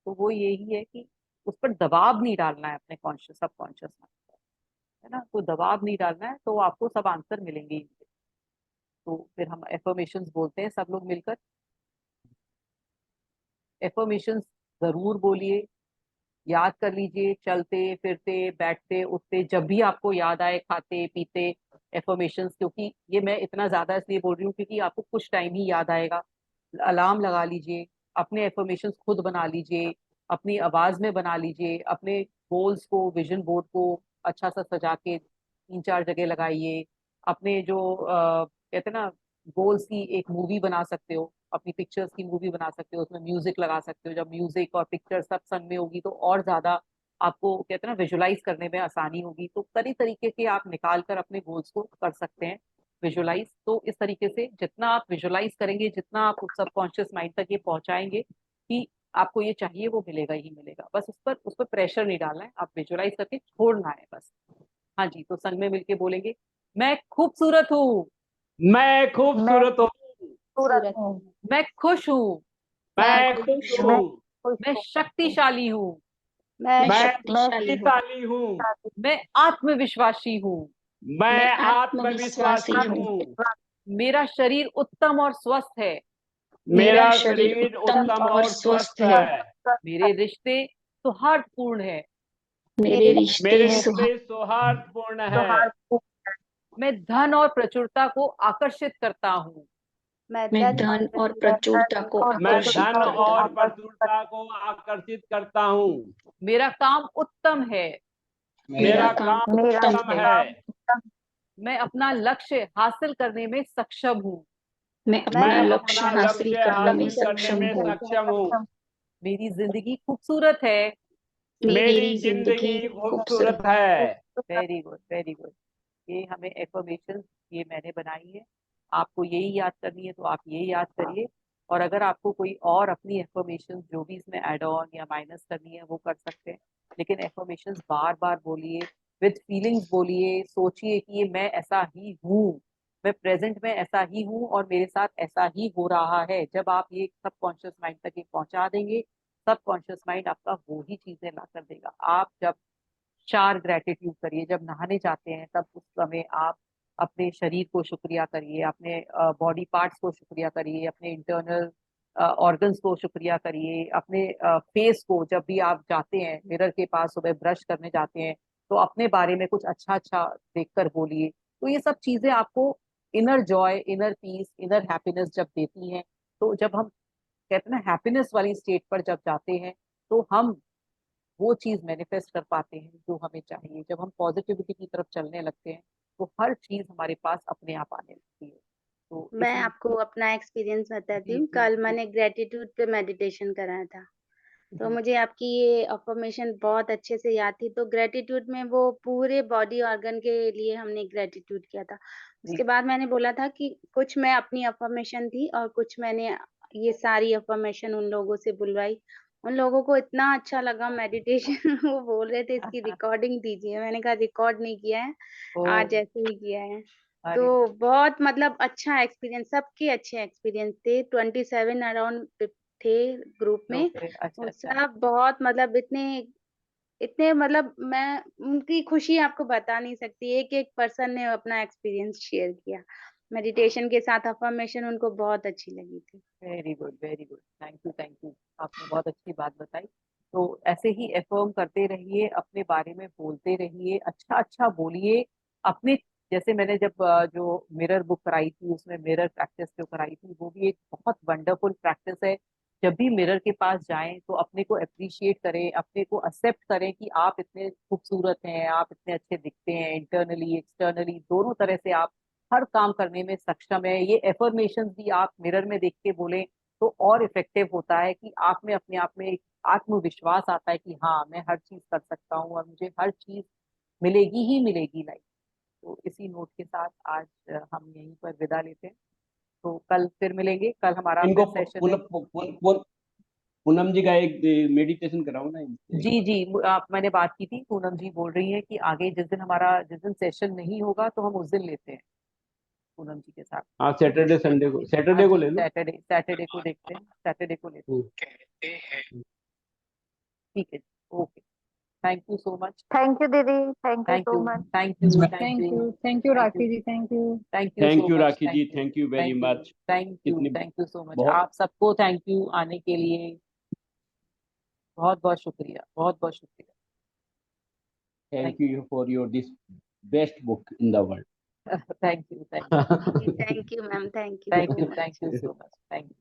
तो वो यही है कि उस पर दबाव नहीं डालना है अपने कॉन्शियस सबकॉन्शियस में, है ना। तो दबाव नहीं डालना है, तो आपको सब आंसर मिलेंगे ही। तो फिर हम एफर्मेशंस बोलते हैं सब लोग मिलकर। एफर्मेशंस जरूर बोलिए, याद कर लीजिए, चलते फिरते बैठते उठते, जब भी आपको याद आए, खाते पीते, एफर्मेशंस। क्योंकि ये मैं इतना ज्यादा इसलिए बोल रही हूँ क्योंकि आपको कुछ टाइम ही याद आएगा। अलार्म लगा लीजिए, अपने एफर्मेशंस खुद बना लीजिए, अपनी आवाज में बना लीजिए, अपने गोल्स को, विजन बोर्ड को अच्छा सा सजा के 3-4 जगह लगाइए। अपने जो कहते हैं ना, गोल्स की एक मूवी बना सकते हो, अपनी पिक्चर्स की मूवी बना सकते हो, उसमें म्यूजिक लगा सकते हो। जब म्यूजिक और पिक्चर सब संग में होगी तो और ज्यादा आपको कहते हैं ना विजुलाइज करने में आसानी होगी। तो कई तरीके के आप निकाल कर अपने गोल्स को कर सकते हैं विजुलाइज। तो इस तरीके से जितना आप विजुलाइज करेंगे, जितना आप सबकॉन्शियस माइंड तक ये पहुंचाएंगे कि आपको ये चाहिए, वो मिलेगा ही मिलेगा। बस उस पर प्रेशर नहीं डालना है, आप विजुलाइज करके छोड़ना है बस। हाँ जी, तो संग में मिलके बोलेंगे, मैं खूबसूरत हूँ, मैं खूबसूरत हूँ, सूरत हूँ। मैं खुश हूँ, मैं मैं खुश खुश हूँ, हूँ। मैं शक्तिशाली हूँ, मैं मैं शक्तिशाली हूँ। शक्तिशाली हूँ, मैं आत्मविश्वासी हूँ, मैं मैं आत्मविश्वासी आत्मविश्वासी हूँ। हूँ, मेरा शरीर उत्तम और स्वस्थ है, मेरा मेरा शरीर शरीर उत्तम उत्तम और और स्वस्थ स्वस्थ है। है, मेरे रिश्ते सौहार्दपूर्ण है, मेरे रिश्ते मेरे रिश्ते सौहार्दपूर्ण है, मैं धन और प्रचुरता को आकर्षित करता हूँ, मैं मैं धन और धन और प्रचुरता को मैं आकर्षित धन करता और हूँ। प्रचुरता को आकर्षित करता हूँ, मेरा काम उत्तम है, मेरा मेरा काम काम उत्तम उत्तम है। है, मैं अपना लक्ष्य हासिल करने में सक्षम हूँ, मैं मैं अपना लक्ष्य अपना हासिल लक्ष्य करने में हासिल करने सक्षम में हूँ। सक्षम हूँ, मेरी जिंदगी खूबसूरत है। मेरी मेरी जिंदगी जिंदगी खूबसूरत। खूबसूरत है। Very good, very good. ये हमें एफर्मेशन, ये मैंने बनाई है। आपको यही याद करनी है तो आप ये याद करिए। और अगर आपको कोई और अपनी एफर्मेशन जो भी इसमें ऐड ऑन या माइनस करनी है वो कर सकते हैं। लेकिन एफर्मेशन बार बार बोलिए, विद फीलिंग्स बोलिए, सोचिए कि ये मैं ऐसा ही हूँ, मैं प्रेजेंट में ऐसा ही हूँ और मेरे साथ ऐसा ही हो रहा है। जब आप ये सबकॉन्शियस माइंड तक ये पहुंचा देंगे, सबकॉन्शियस माइंड आपका वो ही चीजें ला कर देगा। आप जब 4 ग्रेटिट्यूड करिए, जब नहाने जाते हैं तब उस समय आप अपने शरीर को शुक्रिया करिए, अपने बॉडी पार्ट्स को शुक्रिया करिए, अपने इंटरनल ऑर्गन्स को शुक्रिया करिए, अपने फेस को, जब भी आप जाते हैं मिरर के पास सुबह ब्रश करने जाते हैं तो अपने बारे में कुछ अच्छा अच्छा देखकर बोलिए। तो ये सब चीजें आपको inner Joy, inner peace, inner happiness जब देती हैं, तो जब हम कहते हैं ना हैप्पीनेस वाली स्टेट पर जब जाते हैं तो हम वो चीज मैनिफेस्ट कर पाते हैं जो हमें चाहिए। जब हम पॉजिटिविटी की तरफ चलने लगते हैं तो हर चीज हमारे पास अपने आप आने लगती है। तो मैं इसी आपको अपना एक्सपीरियंस बताती जी हूँ। जी कल जी मैंने ग्रेटिट्यूड पे मेडिटेशन कराया था, तो जी मुझे आपकी ये अफर्मेशन बहुत अच्छे से याद थी। तो ग्रेटिट्यूड में वो पूरे बॉडी ऑर्गन के लिए हमने ग्रेटिट्यूड किया था। जी उसके बाद मैंने बोला था कि कुछ मैं अपनी अफर्मेशन थी और कुछ मैंने ये सारी अफर्मेशन उन लोगों से बुलवाई। उन लोगों को इतना अच्छा लगा मेडिटेशन वो बोल रहे थे इसकी रिकॉर्डिंग दीजिए। मैंने कहा रिकॉर्ड नहीं किया है, ओ, आज ऐसे ही किया है। तो अरे बहुत मतलब अच्छा एक्सपीरियंस, सबके अच्छे एक्सपीरियंस थे। 27 अराउंड थे ग्रुप तो में। फिर अच्छा वो अच्छा। सब बहुत मतलब इतने इतने मतलब मैं उनकी खुशी आपको बता नहीं सकती। एक-एक पर्सन ने अपना एक्सपीरियंस शेयर किया। मेडिटेशन के साथ अफ़र्मेशन उनको बहुत अच्छी लगी थी। Very good, very good, thank you, thank you. आपने बहुत अच्छी बात बताई। तो ऐसे ही एफर्म करते रहिए, अपने बारे में बोलते रहिए, अच्छा अच्छा बोलिए अपने। जैसे मैंने जब जो मिरर बुक कराई थी उसमें मिरर प्रैक्टिस जो कराई थी, वो भी एक बहुत वंडरफुल प्रैक्टिस है। जब भी मिरर के पास जाएं तो अपने को अप्रिशिएट करें, अपने को एक्सेप्ट करें कि आप इतने खूबसूरत हैं, आप इतने अच्छे दिखते हैं, इंटरनली एक्सटर्नली दोनों तरह से आप हर काम करने में सक्षम है। ये एफर्मेशन भी आप मिरर में देख के बोले तो और इफेक्टिव होता है कि आप में अपने आप में एक आत्मविश्वास आता है कि हाँ मैं हर चीज कर सकता हूँ और मुझे हर चीज मिलेगी ही मिलेगी लाइफ। तो इसी नोट के साथ आज हम यहीं पर विदा लेते हैं। तो कल फिर मिलेंगे। कल हमारा इनको सेशन है। पूनम जी का एक मेडिटेशन कराओ ना इनसे। जी जी, आप मैंने बात की थी, पूनम जी बोल रही हैं कि आगे जिस दिन सेशन नहीं होगा तो हम उस दिन लेते हैं पूनम जी के साथ। हाँ, सैटरडे संडे को, हाँ सैटरडे को जी, ले लो। सैटरडे को देखते हैं, सैटरडे को लेते हैं। ठीक है ji, okay, thank you so much. Thank you दीदी, thank you thank so you, much. Thank you, thank you, thank you Rakhi ji, thank you. Thank you thank so you much. Rakhi ji, thank you very much. कितनी thank you so much. बहुत आप सबको thank you आने के लिए, बहुत बहुत शुक्रिया, बहुत बहुत शुक्रिया। Thank you for your this best book in the world. Thank you, thank you ma'am, thank you thank you so much, thank you.